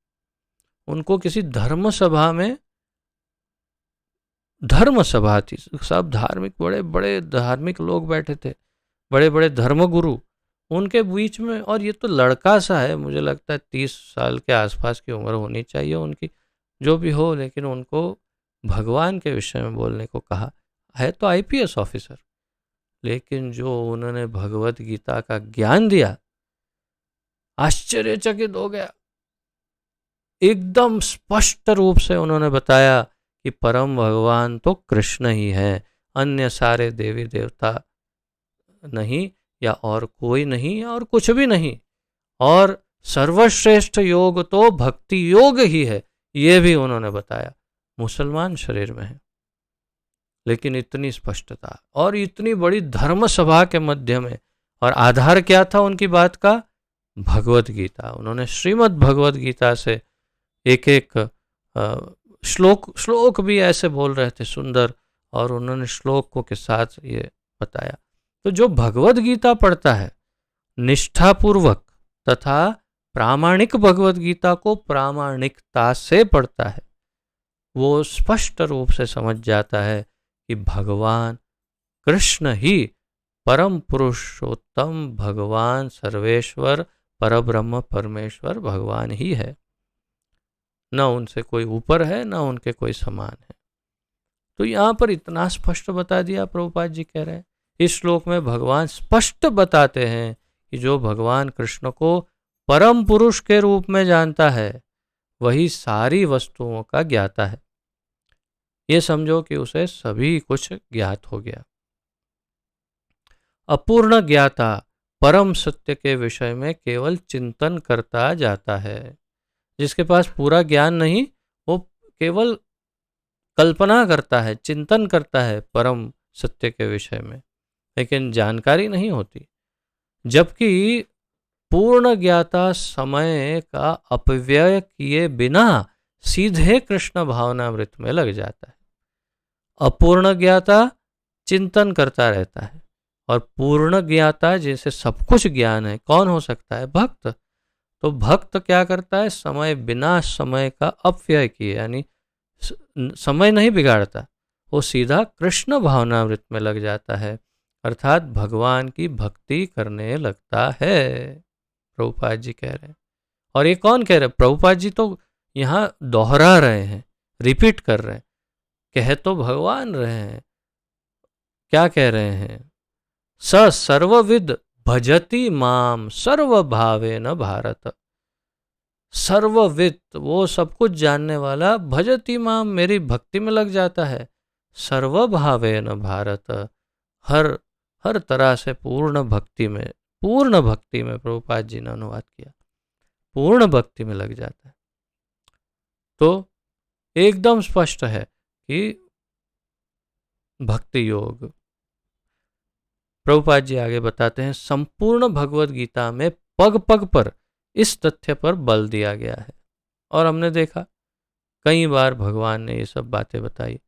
उनको किसी धर्म सभा थी, सब धार्मिक, बड़े बड़े धार्मिक लोग बैठे थे, बड़े बड़े धर्मगुरु उनके बीच में। और ये तो लड़का सा है, मुझे लगता है 30 साल के आसपास की उम्र होनी चाहिए उनकी, जो भी हो, लेकिन उनको भगवान के विषय में बोलने को कहा है। तो आईपीएस ऑफिसर, लेकिन जो उन्होंने भगवत गीता का ज्ञान दिया, आश्चर्यचकित हो गया। एकदम स्पष्ट रूप से उन्होंने बताया कि परम भगवान तो कृष्ण ही है, अन्य सारे देवी देवता नहीं, या और कोई नहीं, और कुछ भी नहीं, और सर्वश्रेष्ठ योग तो भक्ति योग ही है, ये भी उन्होंने बताया। मुसलमान शरीर में है, लेकिन इतनी स्पष्टता और इतनी बड़ी धर्म सभा के मध्य में, और आधार क्या था उनकी बात का? भगवत गीता। उन्होंने श्रीमद् भगवत गीता से एक एक श्लोक भी ऐसे बोल रहे थे सुंदर, और उन्होंने श्लोकों के साथ ये बताया। तो जो भगवत गीता पढ़ता है निष्ठापूर्वक तथा प्रामाणिक भगवत गीता को प्रामाणिकता से पढ़ता है, वो स्पष्ट रूप से समझ जाता है कि भगवान कृष्ण ही परम पुरुषोत्तम भगवान सर्वेश्वर परब्रह्म परमेश्वर भगवान ही है, न उनसे कोई ऊपर है, न उनके कोई समान है। तो यहाँ पर इतना स्पष्ट बता दिया, प्रभुपाद जी कह रहे हैं इस श्लोक में भगवान स्पष्ट बताते हैं कि जो भगवान कृष्ण को परम पुरुष के रूप में जानता है, वही सारी वस्तुओं का ज्ञाता है। ये समझो कि उसे सभी कुछ ज्ञात हो गया। अपूर्ण ज्ञाता परम सत्य के विषय में केवल चिंतन करता जाता है। जिसके पास पूरा ज्ञान नहीं, वो केवल कल्पना करता है, चिंतन करता है परम सत्य के विषय में, लेकिन जानकारी नहीं होती। जबकि पूर्ण ज्ञाता समय का अपव्यय किए बिना सीधे कृष्ण भावनामृत में लग जाता है। अपूर्ण ज्ञाता चिंतन करता रहता है, और पूर्ण ज्ञाता जिसे सब कुछ ज्ञान है, कौन हो सकता है? भक्त। तो भक्त क्या करता है? समय बिना समय का अपव्यय किए, यानी समय नहीं बिगाड़ता, वो सीधा कृष्ण भावनामृत में लग जाता है, अर्थात भगवान की भक्ति करने लगता है। प्रभुपाद जी कह रहे हैं। और ये कौन कह रहे हैं? प्रभुपाद जी तो यहाँ दोहरा रहे हैं, रिपीट कर रहे हैं। कह तो भगवान रहे हैं, क्या कह रहे हैं? स सर्वविद भजति माम सर्वभावेन भारत। सर्वविद, वो सब कुछ जानने वाला, भजति माम, मेरी भक्ति में लग जाता है, सर्वभावेन भारत, हर तरह से पूर्ण भक्ति में प्रभुपाद जी ने अनुवाद किया, पूर्ण भक्ति में लग जाता है। तो एकदम स्पष्ट है कि भक्ति योग। प्रभुपाद जी आगे बताते हैं, संपूर्ण भगवत गीता में पग पग पर इस तथ्य पर बल दिया गया है। और हमने देखा कई बार भगवान ने ये सब बातें बताई,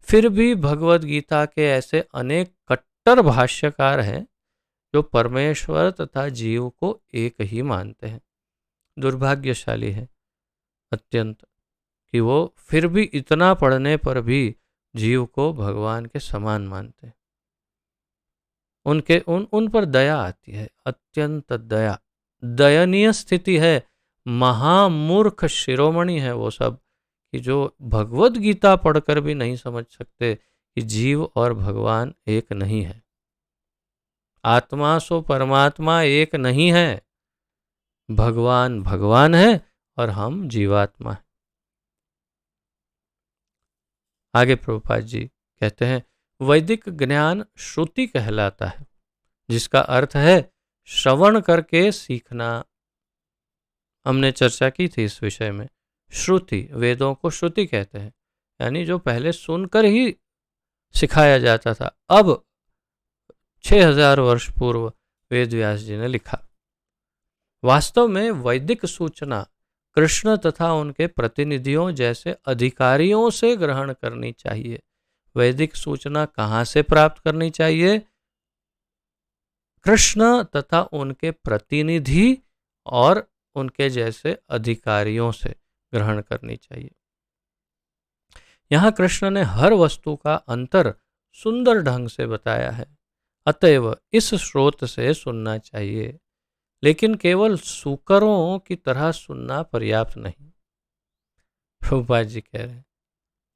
फिर भी भगवत गीता के ऐसे अनेक कट्टर भाष्यकार हैं जो परमेश्वर तथा जीव को एक ही मानते हैं। दुर्भाग्यशाली है अत्यंत कि वो फिर भी इतना पढ़ने पर भी जीव को भगवान के समान मानते हैं। उनके उन पर दया आती है, अत्यंत दयनीय स्थिति है। महामूर्ख शिरोमणि है वो सब कि जो भगवत गीता पढ़कर भी नहीं समझ सकते कि जीव और भगवान एक नहीं है। आत्मा सो परमात्मा एक नहीं है। भगवान भगवान है और हम जीवात्मा है। आगे प्रभुपाद जी कहते हैं, वैदिक ज्ञान श्रुति कहलाता है, जिसका अर्थ है श्रवण करके सीखना। हमने चर्चा की थी इस विषय में। श्रुति, वेदों को श्रुति कहते हैं, यानी जो पहले सुनकर ही सिखाया जाता था, अब 6000 वर्ष पूर्व वेद व्यास जी ने लिखा। वास्तव में वैदिक सूचना कृष्ण तथा उनके प्रतिनिधियों जैसे अधिकारियों से ग्रहण करनी चाहिए। वैदिक सूचना कहाँ से प्राप्त करनी चाहिए? कृष्ण तथा उनके प्रतिनिधि और उनके जैसे अधिकारियों से ग्रहण करनी चाहिए। यहाँ कृष्ण ने हर वस्तु का अंतर सुंदर ढंग से बताया है, अतएव इस स्रोत से सुनना चाहिए। लेकिन केवल सूकरों की तरह सुनना पर्याप्त नहीं। प्रभुपाद जी कह रहे हैं,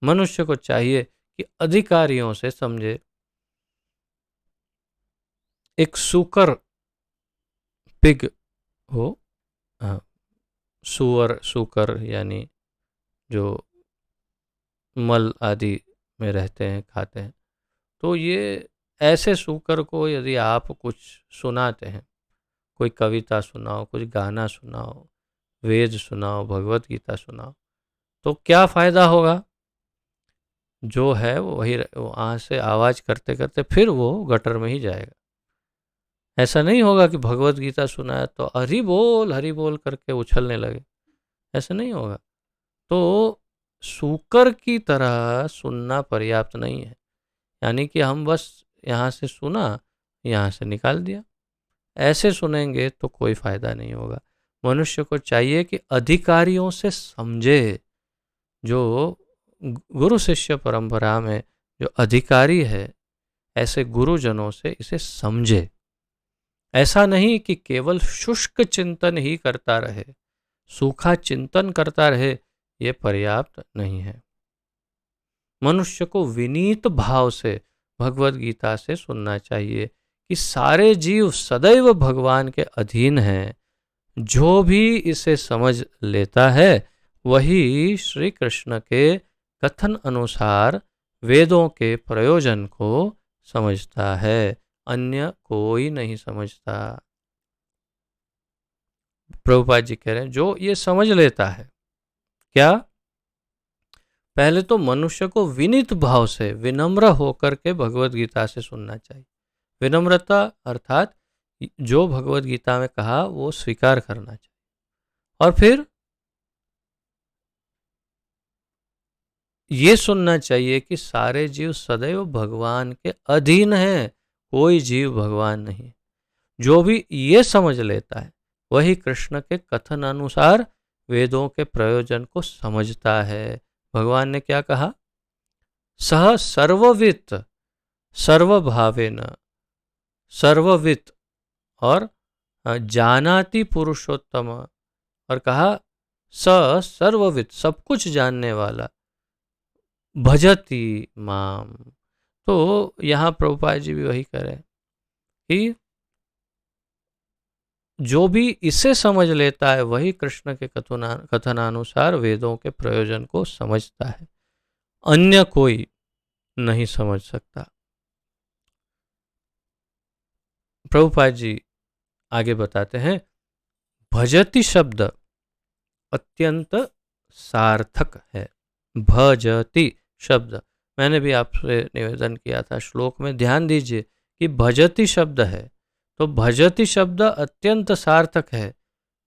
मनुष्य को चाहिए कि अधिकारियों से समझे। एक सूकर, पिग हो, सुअर, सूकर यानी जो मल आदि में रहते हैं, खाते हैं, तो ये ऐसे सूकर को यदि आप कुछ सुनाते हैं, कोई कविता सुनाओ, कुछ गाना सुनाओ, वेद सुनाओ, भगवत गीता सुनाओ, तो क्या फायदा होगा? जो है वो वही, वहाँ से आवाज़ करते करते फिर वो गटर में ही जाएगा। ऐसा नहीं होगा कि भगवत गीता सुनाया तो हरि बोल करके उछलने लगे, ऐसा नहीं होगा। तो सूकर की तरह सुनना पर्याप्त नहीं है, यानी कि हम बस यहाँ से सुना, यहाँ से निकाल दिया, ऐसे सुनेंगे तो कोई फायदा नहीं होगा। मनुष्य को चाहिए कि अधिकारियों से समझे। जो गुरु शिष्य परंपरा में जो अधिकारी है, ऐसे गुरुजनों से इसे समझे। ऐसा नहीं कि केवल शुष्क चिंतन ही करता रहे, सूखा चिंतन करता रहे, ये पर्याप्त नहीं है। मनुष्य को विनीत भाव से भगवत गीता से सुनना चाहिए कि सारे जीव सदैव भगवान के अधीन हैं। जो भी इसे समझ लेता है वही श्री कृष्ण के कथन अनुसार वेदों के प्रयोजन को समझता है, अन्य कोई नहीं समझता। प्रभुपाद जी कह रहे हैं, जो ये समझ लेता है, क्या? पहले तो मनुष्य को विनीत भाव से, विनम्र होकर के भगवत गीता से सुनना चाहिए। विनम्रता अर्थात जो भगवत गीता में कहा वो स्वीकार करना चाहिए, और फिर ये सुनना चाहिए कि सारे जीव सदैव भगवान के अधीन हैं, कोई जीव भगवान नहीं। जो भी ये समझ लेता है वही कृष्ण के कथन अनुसार वेदों के प्रयोजन को समझता है। भगवान ने क्या कहा? सह सर्ववित् सर्वभावेन, सर्ववित् और जानाति पुरुषोत्तम, और कहा स सर्ववित्, सब कुछ जानने वाला, भजति माम। तो यहाँ प्रभुपाद जी भी वही कह रहे हैं कि जो भी इसे समझ लेता है वही कृष्ण के कथनानुसार वेदों के प्रयोजन को समझता है, अन्य कोई नहीं समझ सकता। प्रभुपाद जी आगे बताते हैं, भजति शब्द अत्यंत सार्थक है। भजति शब्द, मैंने भी आपसे निवेदन किया था श्लोक में, ध्यान दीजिए कि भजति शब्द है, तो भजति शब्द अत्यंत सार्थक है।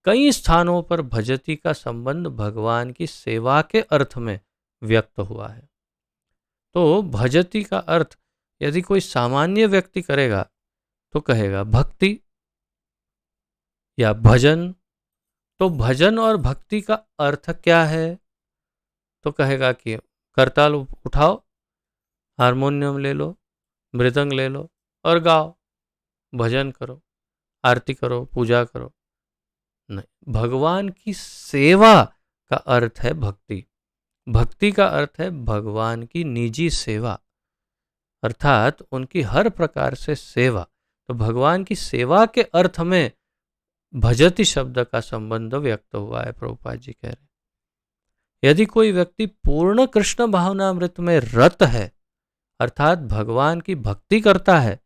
कई स्थानों पर भजति का संबंध भगवान की सेवा के अर्थ में व्यक्त हुआ है। तो भजति का अर्थ यदि कोई सामान्य व्यक्ति करेगा तो कहेगा भक्ति या भजन। तो भजन और भक्ति का अर्थ क्या है? तो कहेगा कि करताल उठाओ, हारमोनियम ले लो, मृदंग ले लो और गाओ, भजन करो, आरती करो, पूजा करो। नहीं, भगवान की सेवा का अर्थ है भक्ति। भक्ति का अर्थ है भगवान की निजी सेवा, अर्थात उनकी हर प्रकार से सेवा। तो भगवान की सेवा के अर्थ में भजति शब्द का संबंध व्यक्त हुआ है, प्रभुपाद जी कह रहे। यदि कोई व्यक्ति पूर्ण कृष्ण भावनामृत में रत है, अर्थात भगवान की भक्ति करता है,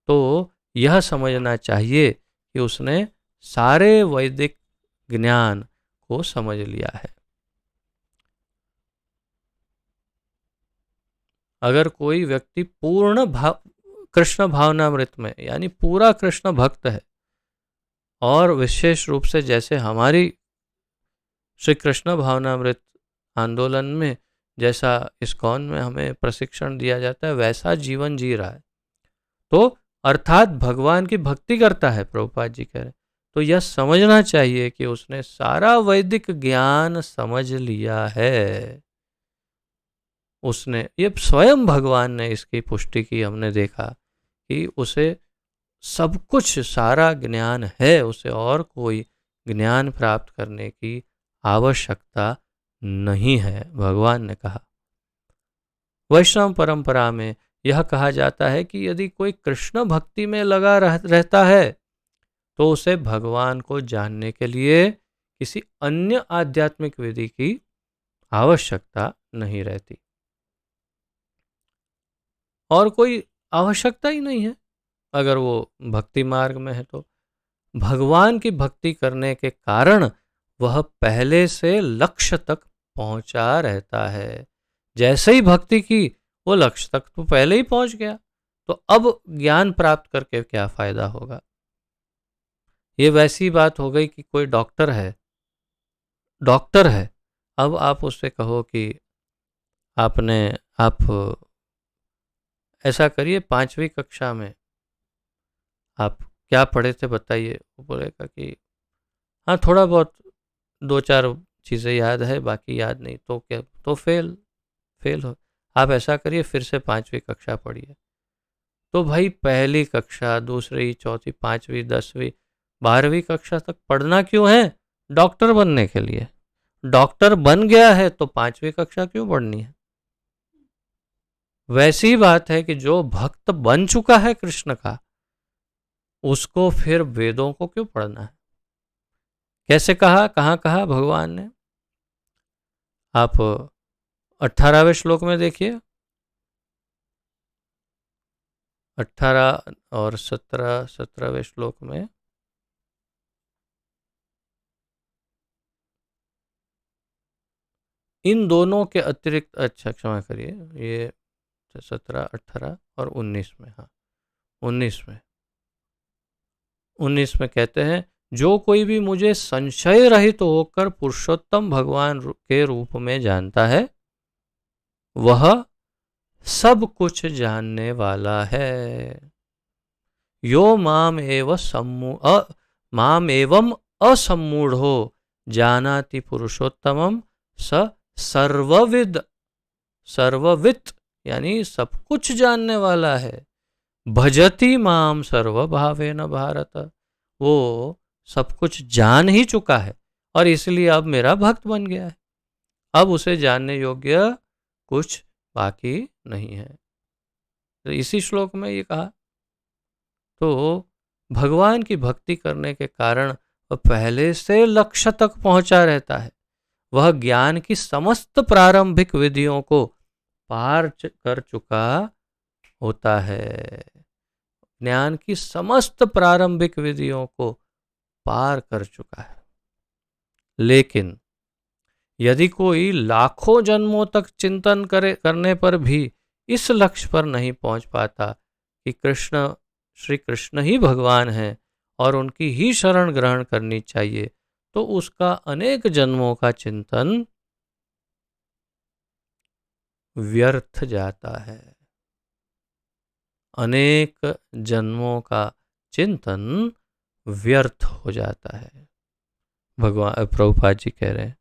तो यह समझना चाहिए कि उसने सारे वैदिक ज्ञान को समझ लिया है। अगर कोई व्यक्ति पूर्ण कृष्ण भावनामृत में, यानी पूरा कृष्ण भक्त है, और विशेष रूप से जैसे हमारी श्री कृष्ण भावनामृत आंदोलन में जैसा इस्कॉन में हमें प्रशिक्षण दिया जाता है, वैसा जीवन जी रहा है, तो अर्थात भगवान की भक्ति करता है, प्रभुपाद जी कह रहे हैं, तो यह समझना चाहिए कि उसने सारा वैदिक ज्ञान समझ लिया है। उसने, ये स्वयं भगवान ने इसकी पुष्टि की, हमने देखा कि उसे सब कुछ, सारा ज्ञान है, उसे और कोई ज्ञान प्राप्त करने की आवश्यकता नहीं है, भगवान ने कहा। वैष्णव परंपरा में यह कहा जाता है कि यदि कोई कृष्ण भक्ति में लगा रहता है, तो उसे भगवान को जानने के लिए किसी अन्य आध्यात्मिक विधि की आवश्यकता नहीं रहती, और कोई आवश्यकता ही नहीं है अगर वो भक्ति मार्ग में है। तो भगवान की भक्ति करने के कारण वह पहले से लक्ष्य तक पहुंचा रहता है। जैसे ही भक्ति की, वो लक्ष्य तक तो पहले ही पहुंच गया, तो अब ज्ञान प्राप्त करके क्या फायदा होगा? ये वैसी बात हो गई कि कोई डॉक्टर है, अब आप उससे कहो कि आप ऐसा करिए, 5वीं कक्षा में आप क्या पढ़े थे बताइए। वो बोलेगा कि हाँ, थोड़ा बहुत 2-4 चीज़ें याद है, बाकी याद नहीं। तो क्या, तो फेल हो। आप ऐसा करिए, फिर से 5वीं कक्षा पढ़िए। तो भाई पहली कक्षा, दूसरी, चौथी, 5वीं, 10वीं, 12वीं कक्षा तक पढ़ना क्यों है? डॉक्टर बनने के लिए। डॉक्टर बन गया है तो 5वीं कक्षा क्यों पढ़नी है? वैसी बात है कि जो भक्त बन चुका है कृष्ण का, उसको फिर वेदों को क्यों पढ़ना है? कैसे कहा, कहाँ कहा भगवान ने? आप 18वें श्लोक में देखिए, 18 और 17वें श्लोक में इन दोनों के अतिरिक्त, अच्छा क्षमा करिए, ये 17, 18 और 19 में, हाँ 19 में, 19 में कहते हैं, जो कोई भी मुझे संशय रहित होकर पुरुषोत्तम भगवान के रूप में जानता है, वह सब कुछ जानने वाला है। यो माम एवं असम्मूढ़ो जानाति पुरुषोत्तमम स सर्वविद, सर्ववित यानी सब कुछ जानने वाला है। भजति माम सर्वभावेन भारत, वो सब कुछ जान ही चुका है और इसलिए अब मेरा भक्त बन गया है। अब उसे जानने योग्य कुछ बाकी नहीं है। तो इसी श्लोक में ये कहा। तो भगवान की भक्ति करने के कारण वह पहले से लक्ष्य तक पहुंचा रहता है। वह ज्ञान की समस्त प्रारंभिक विधियों को पार कर चुका होता है। ज्ञान की समस्त प्रारंभिक विधियों को पार कर चुका है। लेकिन यदि कोई लाखों जन्मों तक चिंतन करने पर भी इस लक्ष्य पर नहीं पहुंच पाता कि श्री कृष्ण ही भगवान हैं और उनकी ही शरण ग्रहण करनी चाहिए, तो उसका अनेक जन्मों का चिंतन व्यर्थ जाता है। अनेक जन्मों का चिंतन व्यर्थ हो जाता है। भगवान प्रभुपाद जी कह रहे हैं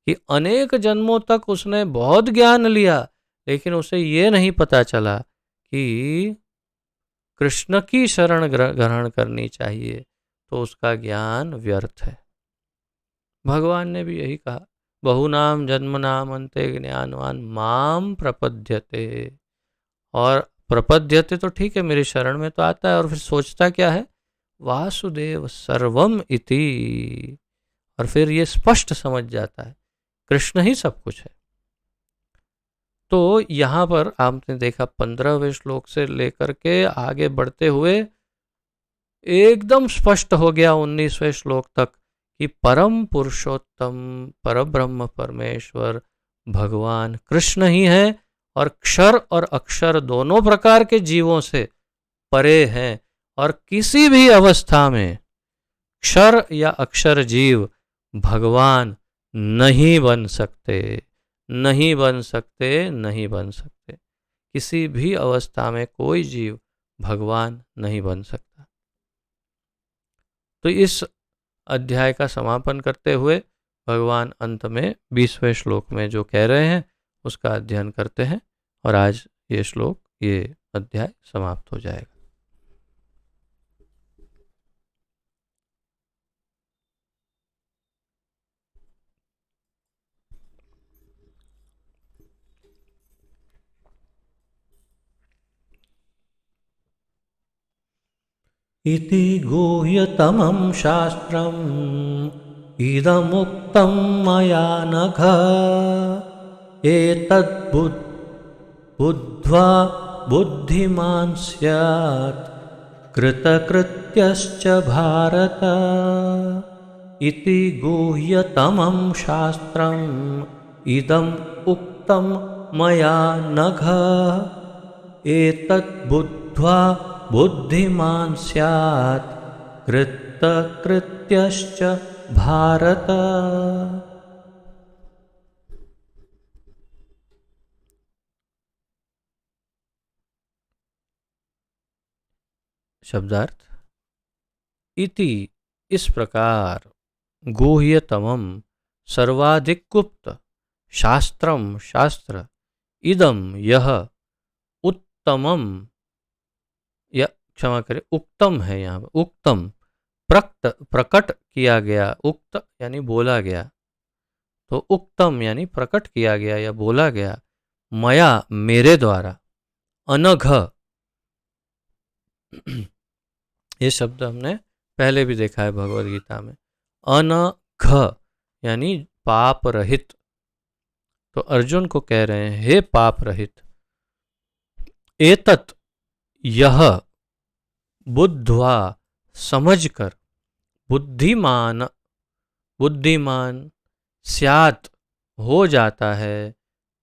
कि अनेक जन्मों तक उसने बहुत ज्ञान लिया, लेकिन उसे ये नहीं पता चला कि कृष्ण की शरण ग्रहण करनी चाहिए, तो उसका ज्ञान व्यर्थ है। भगवान ने भी यही कहा, बहुनाम जन्मनाम अन्ते ज्ञानवान माम प्रपद्यते। और प्रपद्यते तो ठीक है, मेरी शरण में तो आता है, और फिर सोचता क्या है, वासुदेव सर्वम इति। और फिर ये स्पष्ट समझ जाता है कृष्ण ही सब कुछ है। तो यहाँ पर आपने देखा 15वें श्लोक से लेकर के आगे बढ़ते हुए एकदम स्पष्ट हो गया 19वें श्लोक तक कि परम पुरुषोत्तम परब्रह्म परमेश्वर भगवान कृष्ण ही है, और क्षर और अक्षर दोनों प्रकार के जीवों से परे हैं, और किसी भी अवस्था में क्षर या अक्षर जीव भगवान नहीं बन सकते, नहीं बन सकते, नहीं बन सकते। किसी भी अवस्था में कोई जीव भगवान नहीं बन सकता। तो इस अध्याय का समापन करते हुए भगवान अंत में 20वें श्लोक में जो कह रहे हैं उसका अध्ययन करते हैं, और आज ये श्लोक, ये अध्याय समाप्त हो जाएगा। इति गुह्यतमं शास्त्रम् इदमुक्तं मया नघ एतद्बुद्ध्वा बुद्धिमान् स्यात् कृतकृत्यश्च भारत। इति गुह्यतमं शास्त्रम् इदम् उक्तं मया नघ एतद्बुद्ध्वा बुद्धिमान् स्यात् कृतकृत्यश्च भारत। शब्दार्थ, इति इस प्रकार, गुह्यतमम सर्वाधिक गुप्त, शास्त्रम शास्त्र, इदम यह, उत्तमम या क्षमा करें उक्तम है, यहाँ पर उक्तम प्रकट किया गया, उक्त यानी बोला गया, तो उक्तम यानी प्रकट किया गया या बोला गया, मया मेरे द्वारा, अनघ ये शब्द हमने पहले भी देखा है भगवद गीता में, अनघ यानी पाप रहित। तो अर्जुन को कह रहे हैं, हे पाप रहित, एतत् यह, बुद्ध्वा समझकर, बुद्धिमान बुद्धिमान, स्यात् हो जाता है,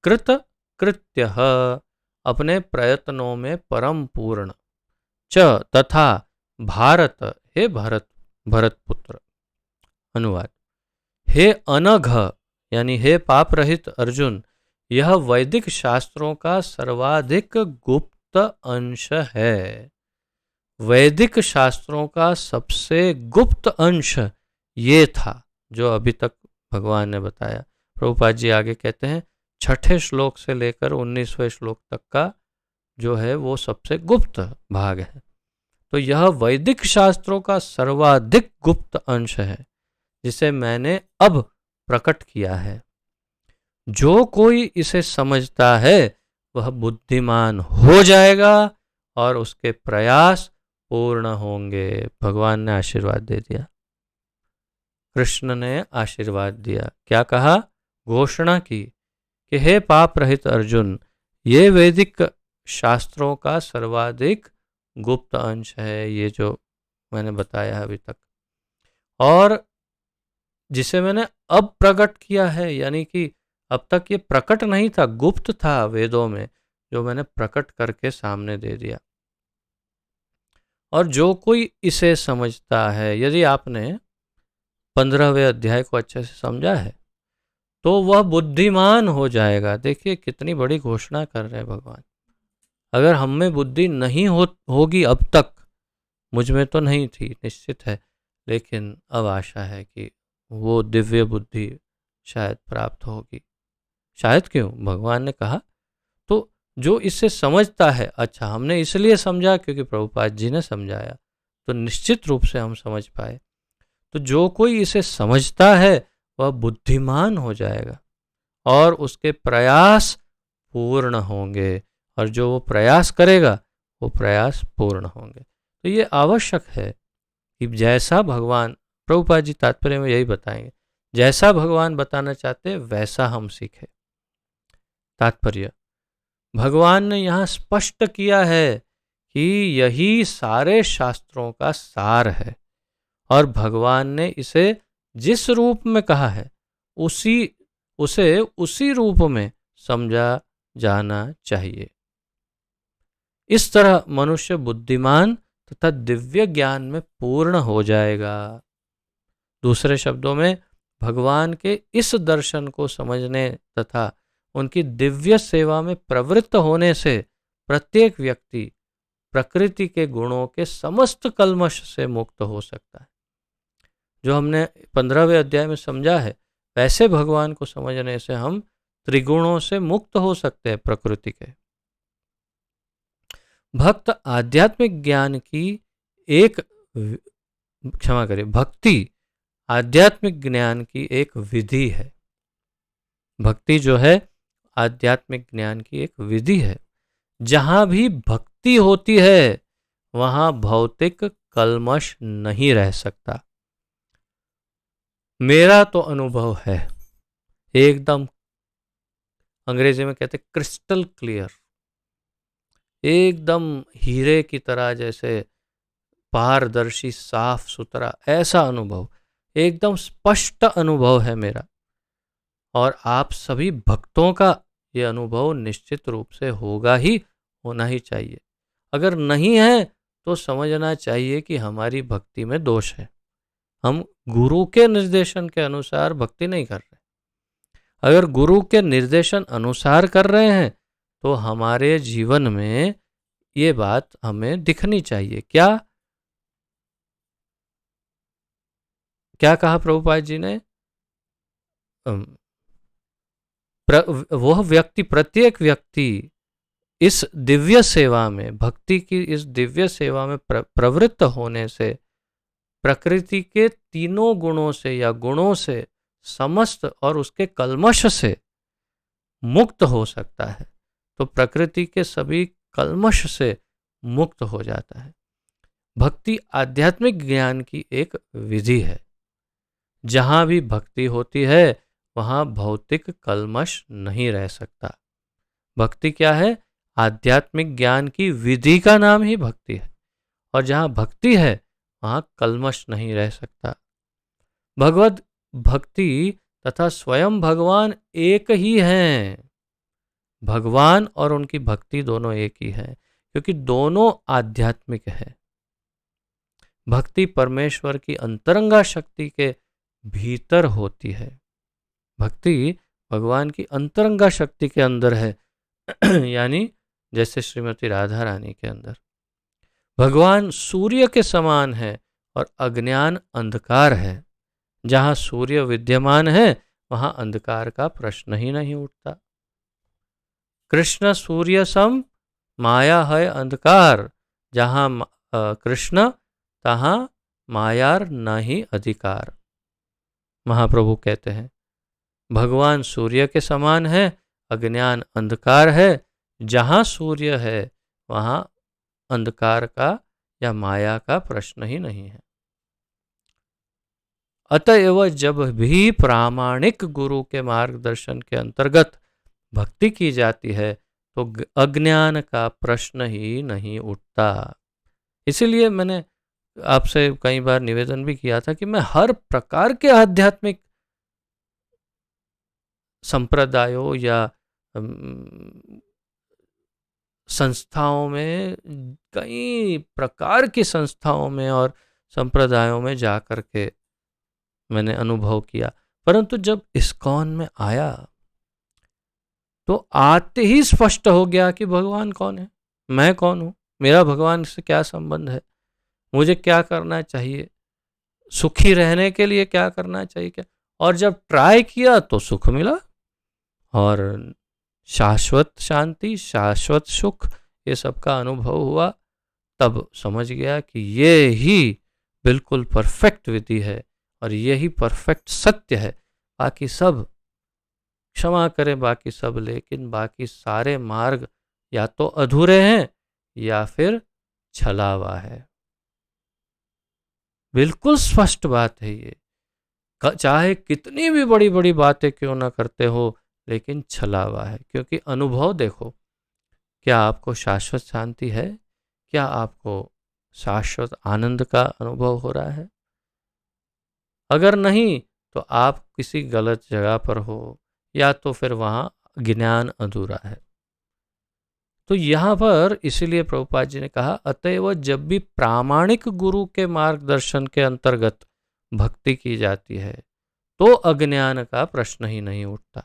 कृत कृत्य अपने प्रयत्नों में परम पूर्ण, च तथा भारत हे भरत भरतपुत्र। अनुवाद, हे अनघ यानी हे पाप रहित अर्जुन, यह वैदिक शास्त्रों का सर्वाधिक गुप्त अंश है। वैदिक शास्त्रों का सबसे गुप्त अंश ये था जो अभी तक भगवान ने बताया। प्रभुपाद जी आगे कहते हैं 6ठे श्लोक से लेकर 19वें श्लोक तक का जो है वो सबसे गुप्त भाग है। तो यह वैदिक शास्त्रों का सर्वाधिक गुप्त अंश है जिसे मैंने अब प्रकट किया है। जो कोई इसे समझता है वह बुद्धिमान हो जाएगा और उसके प्रयास पूर्ण होंगे। भगवान ने आशीर्वाद दे दिया, कृष्ण ने आशीर्वाद दिया। क्या कहा? घोषणा की कि हे पाप रहित अर्जुन, ये वैदिक शास्त्रों का सर्वाधिक गुप्त अंश है, ये जो मैंने बताया अभी तक, और जिसे मैंने अब प्रकट किया है, यानी कि अब तक ये प्रकट नहीं था, गुप्त था वेदों में, जो मैंने प्रकट करके सामने दे दिया। और जो कोई इसे समझता है, यदि आपने 15वें अध्याय को अच्छे से समझा है, तो वह बुद्धिमान हो जाएगा। देखिए कितनी बड़ी घोषणा कर रहे हैं भगवान। अगर हम में बुद्धि नहीं होगी अब तक, मुझ में तो नहीं थी निश्चित है, लेकिन अब आशा है कि वो दिव्य बुद्धि शायद प्राप्त होगी। शायद क्यों, भगवान ने कहा। तो जो इसे समझता है, अच्छा हमने इसलिए समझा क्योंकि प्रभुपाद जी ने समझाया, तो निश्चित रूप से हम समझ पाए। तो जो कोई इसे समझता है वह बुद्धिमान हो जाएगा और उसके प्रयास पूर्ण होंगे, और जो वो प्रयास करेगा वो प्रयास पूर्ण होंगे। तो ये आवश्यक है कि जैसा भगवान, प्रभुपाद जी तात्पर्य में यही बताएंगे, जैसा भगवान बताना चाहते हैं वैसा हम सीखें। तात्पर्य, भगवान ने यहाँ स्पष्ट किया है कि यही सारे शास्त्रों का सार है, और भगवान ने इसे जिस रूप में कहा है उसी रूप में समझा जाना चाहिए। इस तरह मनुष्य बुद्धिमान तथा दिव्य ज्ञान में पूर्ण हो जाएगा। दूसरे शब्दों में, भगवान के इस दर्शन को समझने तथा उनकी दिव्य सेवा में प्रवृत्त होने से प्रत्येक व्यक्ति प्रकृति के गुणों के समस्त कल्मश से मुक्त हो सकता है। जो हमने 15वें अध्याय में समझा है, वैसे भगवान को समझने से हम त्रिगुणों से मुक्त हो सकते हैं प्रकृति के। भक्त आध्यात्मिक ज्ञान की एक क्षमा करें, भक्ति आध्यात्मिक ज्ञान की एक विधि है। भक्ति जो है आध्यात्मिक ज्ञान की एक विधि है। जहां भी भक्ति होती है वहां भौतिक कल्मश नहीं रह सकता। मेरा तो अनुभव है एकदम, अंग्रेजी में कहते क्रिस्टल क्लियर, एकदम हीरे की तरह, जैसे पारदर्शी साफ सुथरा, ऐसा अनुभव, एकदम स्पष्ट अनुभव है मेरा। और आप सभी भक्तों का ये अनुभव निश्चित रूप से होगा ही, होना ही चाहिए। अगर नहीं है तो समझना चाहिए कि हमारी भक्ति में दोष है, हम गुरु के निर्देशन के अनुसार भक्ति नहीं कर रहे। अगर गुरु के निर्देशन अनुसार कर रहे हैं तो हमारे जीवन में ये बात हमें दिखनी चाहिए। क्या क्या कहा प्रभुपाद जी ने, वह व्यक्ति, प्रत्येक व्यक्ति इस दिव्य सेवा में, भक्ति की इस दिव्य सेवा में प्रवृत्त होने से प्रकृति के तीनों गुणों से या गुणों से समस्त और उसके कल्मश से मुक्त हो सकता है। तो प्रकृति के सभी कल्मश से मुक्त हो जाता है। भक्ति आध्यात्मिक ज्ञान की एक विधि है। जहां भी भक्ति होती है वहां भौतिक कल्मश नहीं रह सकता। भक्ति क्या है? आध्यात्मिक ज्ञान की विधि का नाम ही भक्ति है, और जहां भक्ति है वहां कल्मश नहीं रह सकता। भगवत भक्ति तथा स्वयं भगवान एक ही हैं। भगवान और उनकी भक्ति दोनों एक ही है, क्योंकि दोनों आध्यात्मिक है। भक्ति परमेश्वर की अंतरंगा शक्ति के भीतर होती है। भक्ति भगवान की अंतरंगा शक्ति के अंदर है, यानी जैसे श्रीमती राधा रानी के अंदर। भगवान सूर्य के समान है और अज्ञान अंधकार है। जहां सूर्य विद्यमान है वहां अंधकार का प्रश्न ही नहीं उठता। कृष्ण सूर्य सम, माया है अंधकार। जहां कृष्ण तहां मायार नहीं अधिकार। महाप्रभु कहते हैं भगवान सूर्य के समान है, अज्ञान अंधकार है। जहां सूर्य है वहां अंधकार का या माया का प्रश्न ही नहीं है। अतएव जब भी प्रामाणिक गुरु के मार्गदर्शन के अंतर्गत भक्ति की जाती है तो अज्ञान का प्रश्न ही नहीं उठता। इसीलिए मैंने आपसे कई बार निवेदन भी किया था कि मैं हर प्रकार के आध्यात्मिक संप्रदायों या संस्थाओं में, कई प्रकार की संस्थाओं में और संप्रदायों में जा कर के मैंने अनुभव किया, परंतु जब इस्कॉन में आया तो आते ही स्पष्ट हो गया कि भगवान कौन है, मैं कौन हूं, मेरा भगवान से क्या संबंध है। मुझे क्या करना चाहिए, सुखी रहने के लिए क्या करना चाहिए, क्या, और जब ट्राई किया तो सुख मिला, और शाश्वत शांति, शाश्वत सुख, ये सब का अनुभव हुआ। तब समझ गया कि ये ही बिल्कुल परफेक्ट विधि है और यही परफेक्ट सत्य है। बाकी सब, क्षमा करें बाकी सब, लेकिन बाकी सारे मार्ग या तो अधूरे हैं या फिर छलावा है। बिल्कुल स्पष्ट बात है ये। चाहे कितनी भी बड़ी बड़ी बातें क्यों ना करते हो, लेकिन छलावा है। क्योंकि अनुभव देखो, क्या आपको शाश्वत शांति है, क्या आपको शाश्वत आनंद का अनुभव हो रहा है? अगर नहीं तो आप किसी गलत जगह पर हो, या तो फिर वहाँ ज्ञान अधूरा है। तो यहाँ पर इसीलिए प्रभुपाद जी ने कहा, अतएव जब भी प्रामाणिक गुरु के मार्गदर्शन के अंतर्गत भक्ति की जाती है तो अज्ञान का प्रश्न ही नहीं उठता।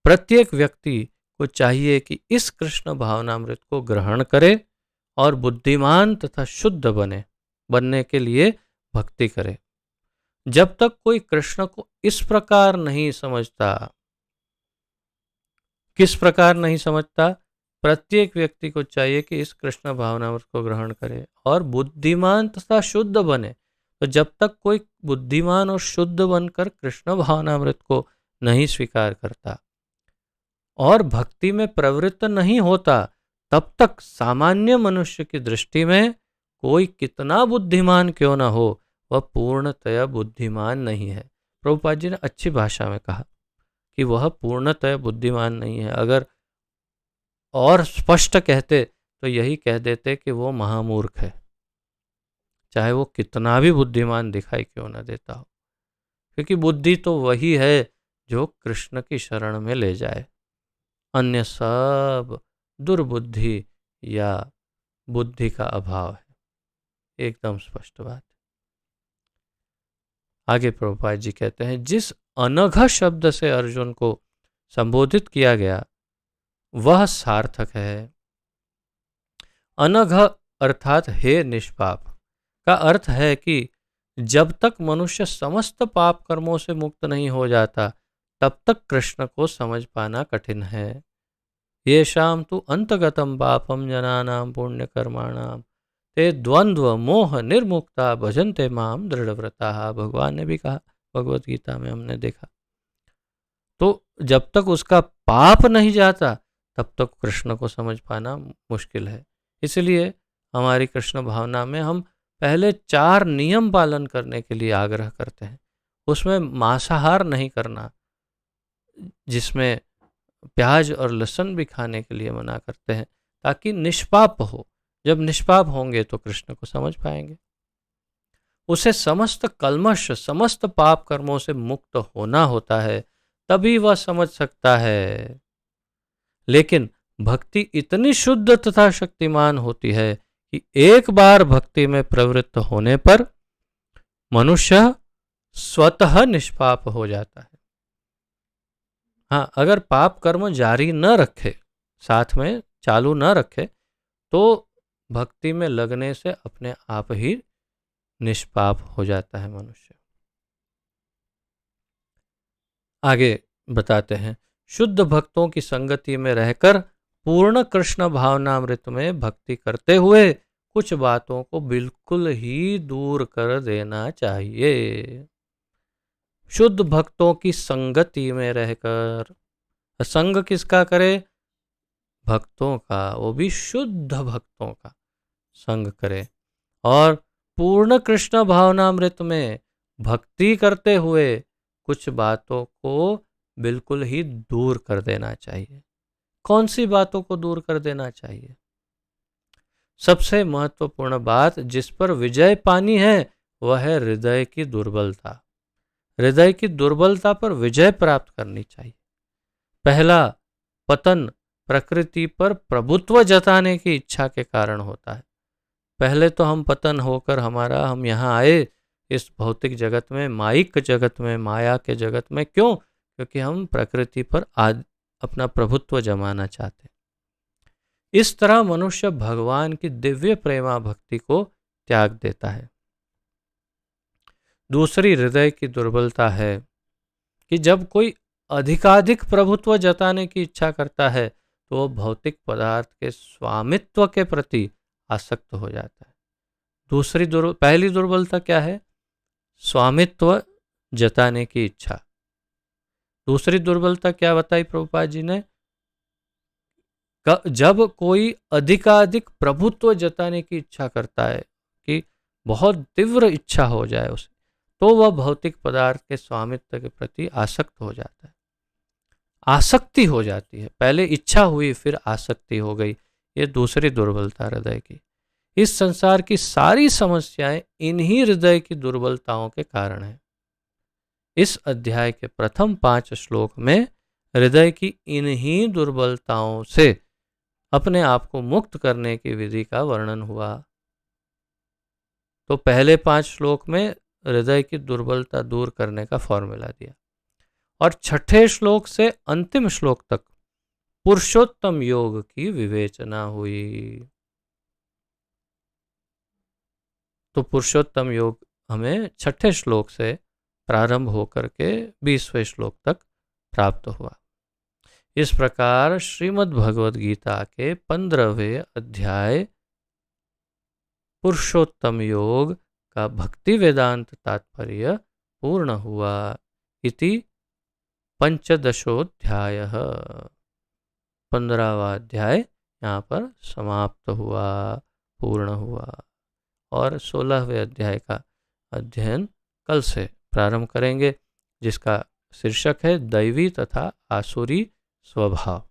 प्रत्येक व्यक्ति को चाहिए कि इस कृष्ण भावनामृत को ग्रहण करे और बुद्धिमान तथा शुद्ध बनने के लिए भक्ति करे। जब तक कोई कृष्ण को इस प्रकार नहीं समझता, किस प्रकार नहीं समझता, प्रत्येक व्यक्ति को चाहिए कि इस कृष्ण भावनामृत को ग्रहण करे और बुद्धिमान तथा शुद्ध बने। तो जब तक कोई बुद्धिमान और शुद्ध बनकर कृष्ण भावनामृत को नहीं स्वीकार करता और भक्ति में प्रवृत्त नहीं होता, तब तक सामान्य मनुष्य की दृष्टि में कोई कितना बुद्धिमान क्यों ना हो, वह पूर्णतया बुद्धिमान नहीं है। प्रभुपाद जी ने अच्छी भाषा में कहा कि वह पूर्णतया बुद्धिमान नहीं है। अगर और स्पष्ट कहते तो यही कह देते कि वो महामूर्ख है, चाहे वो कितना भी बुद्धिमान दिखाई क्यों ना देता हो। क्योंकि बुद्धि तो वही है जो कृष्ण की शरण में ले जाए, अन्य सब दुर्बुद्धि या बुद्धि का अभाव है। एकदम स्पष्ट बात। आगे प्रभुपाद जी कहते हैं, जिस अनघ शब्द से अर्जुन को संबोधित किया गया वह सार्थक है। अनघ अर्थात हे निष्पाप का अर्थ है कि जब तक मनुष्य समस्त पाप कर्मों से मुक्त नहीं हो जाता, तब तक कृष्ण को समझ पाना कठिन है। येषां तु अंतगतम पापम जनानां पुण्य कर्माणाम ते द्वंद्व मोह निर्मुक्ता भजन्ते माम दृढ़व्रता। भगवान ने भी कहा, भगवत गीता में हमने देखा। तो जब तक उसका पाप नहीं जाता तब तक कृष्ण को समझ पाना मुश्किल है। इसलिए हमारी कृष्ण भावना में हम पहले 4 नियम पालन करने के लिए आग्रह करते हैं। उसमें मांसाहार नहीं करना, जिसमें प्याज और लहसुन भी खाने के लिए मना करते हैं, ताकि निष्पाप हो। जब निष्पाप होंगे तो कृष्ण को समझ पाएंगे। उसे समस्त कल्मश, समस्त पाप कर्मों से मुक्त होना होता है, तभी वह समझ सकता है। लेकिन भक्ति इतनी शुद्ध तथा शक्तिमान होती है कि एक बार भक्ति में प्रवृत्त होने पर मनुष्य स्वतः निष्पाप हो जाता है। हाँ, अगर पाप कर्म जारी न रखे, साथ में चालू न रखे, तो भक्ति में लगने से अपने आप ही निष्पाप हो जाता है मनुष्य। आगे बताते हैं, शुद्ध भक्तों की संगति में रहकर पूर्ण कृष्ण भावनामृत में भक्ति करते हुए कुछ बातों को बिल्कुल ही दूर कर देना चाहिए। शुद्ध भक्तों की संगति में रहकर, संग किसका करे? भक्तों का, वो भी शुद्ध भक्तों का संग करे और पूर्ण कृष्ण भावनामृत में भक्ति करते हुए कुछ बातों को बिल्कुल ही दूर कर देना चाहिए। कौन सी बातों को दूर कर देना चाहिए? सबसे महत्वपूर्ण बात जिस पर विजय पानी है वह है हृदय की दुर्बलता। हृदय की दुर्बलता पर विजय प्राप्त करनी चाहिए। पहला पतन प्रकृति पर प्रभुत्व जताने की इच्छा के कारण होता है। पहले तो हम पतन होकर हम यहाँ आए इस भौतिक जगत में, माइक जगत में, माया के जगत में। क्यों? क्योंकि हम प्रकृति पर अपना प्रभुत्व जमाना चाहते। इस तरह मनुष्य भगवान की दिव्य प्रेमा भक्ति को त्याग देता है। दूसरी हृदय की दुर्बलता है कि जब कोई अधिकाधिक प्रभुत्व जताने की इच्छा करता है तो वो भौतिक पदार्थ के स्वामित्व के प्रति आसक्त हो जाता है। पहली दुर्बलता क्या है? स्वामित्व जताने की इच्छा। दूसरी दुर्बलता क्या बताई प्रभुपाद जी ने? जब कोई अधिकाधिक प्रभुत्व जताने की इच्छा करता है कि बहुत तीव्र इच्छा हो जाए उसे, तो वह भौतिक पदार्थ के स्वामित्व के प्रति आसक्त हो जाता है। आसक्ति हो जाती है, पहले इच्छा हुई फिर आसक्ति हो गई। ये दूसरी दुर्बलता हृदय की। इस संसार की सारी समस्याएं इन्हीं हृदय की दुर्बलताओं के कारण है। इस अध्याय के प्रथम 5 श्लोक में हृदय की इन्हीं दुर्बलताओं से अपने आप को मुक्त करने की विधि का वर्णन हुआ। तो पहले 5 श्लोक में हृदय की दुर्बलता दूर करने का फॉर्मूला दिया, और छठे श्लोक से अंतिम श्लोक तक पुरुषोत्तम योग की विवेचना हुई। तो पुरुषोत्तम योग हमें छठे श्लोक से प्रारंभ होकर के 20वें श्लोक तक प्राप्त हुआ। इस प्रकार श्रीमद् भगवद गीता के 15वें अध्याय पुरुषोत्तम योग का भक्ति वेदांत तात्पर्य पूर्ण हुआ। इति पंचदशोध्यायः, 15वां अध्याय यहाँ पर समाप्त हुआ, पूर्ण हुआ। और 16वें अध्याय का अध्ययन कल से प्रारंभ करेंगे, जिसका शीर्षक है दैवी तथा आसुरी स्वभाव।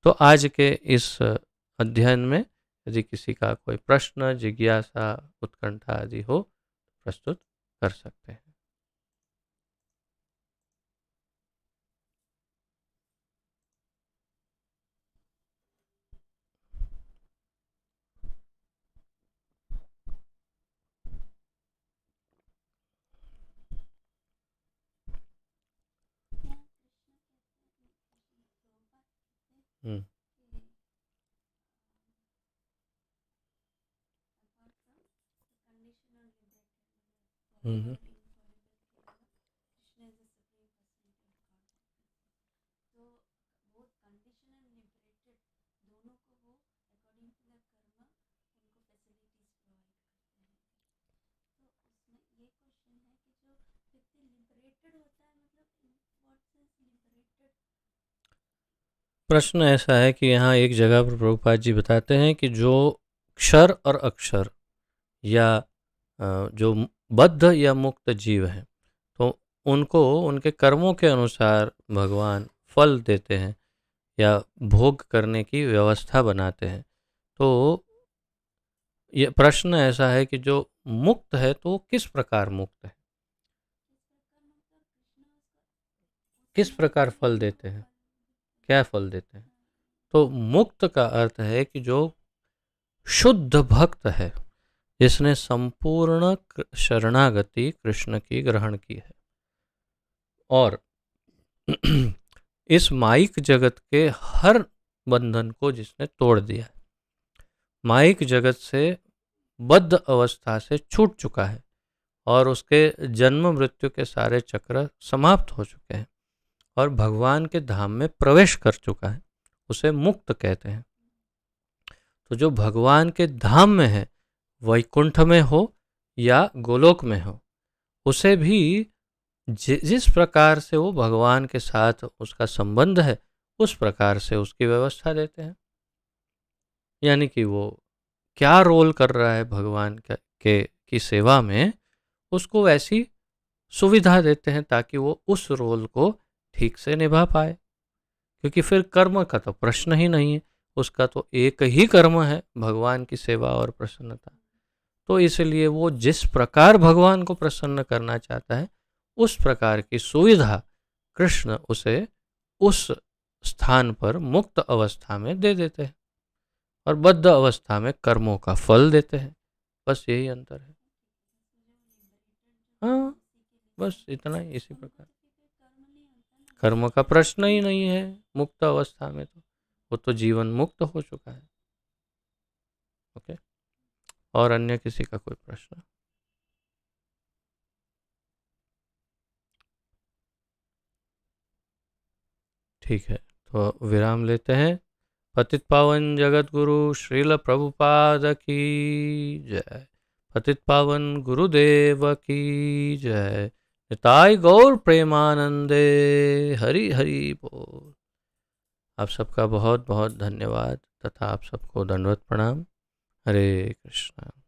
तो आज के इस अध्ययन में यदि किसी का कोई प्रश्न, जिज्ञासा, उत्कंठा आदि हो, प्रस्तुत कर सकते हैं। हम्म हम्म प्रश्न ऐसा है कि यहाँ एक जगह पर प्रभुपाद जी बताते हैं कि जो क्षर और अक्षर या जो बद्ध या मुक्त जीव हैं, तो उनको उनके कर्मों के अनुसार भगवान फल देते हैं या भोग करने की व्यवस्था बनाते हैं। तो ये प्रश्न ऐसा है कि जो मुक्त है तो वो किस प्रकार मुक्त है, किस प्रकार फल देते हैं, क्या फल देते हैं? तो मुक्त का अर्थ है कि जो शुद्ध भक्त है, जिसने संपूर्ण शरणागति कृष्ण की ग्रहण की है और इस माइक जगत के हर बंधन को जिसने तोड़ दिया है, माइक जगत से बद्ध अवस्था से छूट चुका है और उसके जन्म मृत्यु के सारे चक्र समाप्त हो चुके हैं और भगवान के धाम में प्रवेश कर चुका है, उसे मुक्त कहते हैं। तो जो भगवान के धाम में है, वैकुंठ में हो या गोलोक में हो, उसे भी जिस प्रकार से वो भगवान के साथ उसका संबंध है, उस प्रकार से उसकी व्यवस्था देते हैं। यानी कि वो क्या रोल कर रहा है भगवान की सेवा में, उसको वैसी सुविधा देते हैं ताकि वो उस रोल को ठीक से निभा पाए। क्योंकि फिर कर्म का तो प्रश्न ही नहीं है, उसका तो एक ही कर्म है, भगवान की सेवा और प्रसन्नता। तो इसलिए वो जिस प्रकार भगवान को प्रसन्न करना चाहता है, उस प्रकार की सुविधा कृष्ण उसे उस स्थान पर मुक्त अवस्था में दे देते हैं और बद्ध अवस्था में कर्मों का फल देते हैं। बस यही अंतर है। हाँ, बस इतना ही, इसी प्रकार कर्म का प्रश्न ही नहीं है मुक्त अवस्था में, तो वो तो जीवन मुक्त हो चुका है। और अन्य किसी का कोई प्रश्न? ठीक है, तो विराम लेते हैं। पतित पावन जगत गुरु श्रील प्रभुपाद की जय। पतित पावन गुरुदेव की जय। निताय गौर प्रेमानंदे। हरि हरि बोल। आप सबका बहुत बहुत धन्यवाद तथा आप सबको दंडवत प्रणाम। हरे कृष्णा।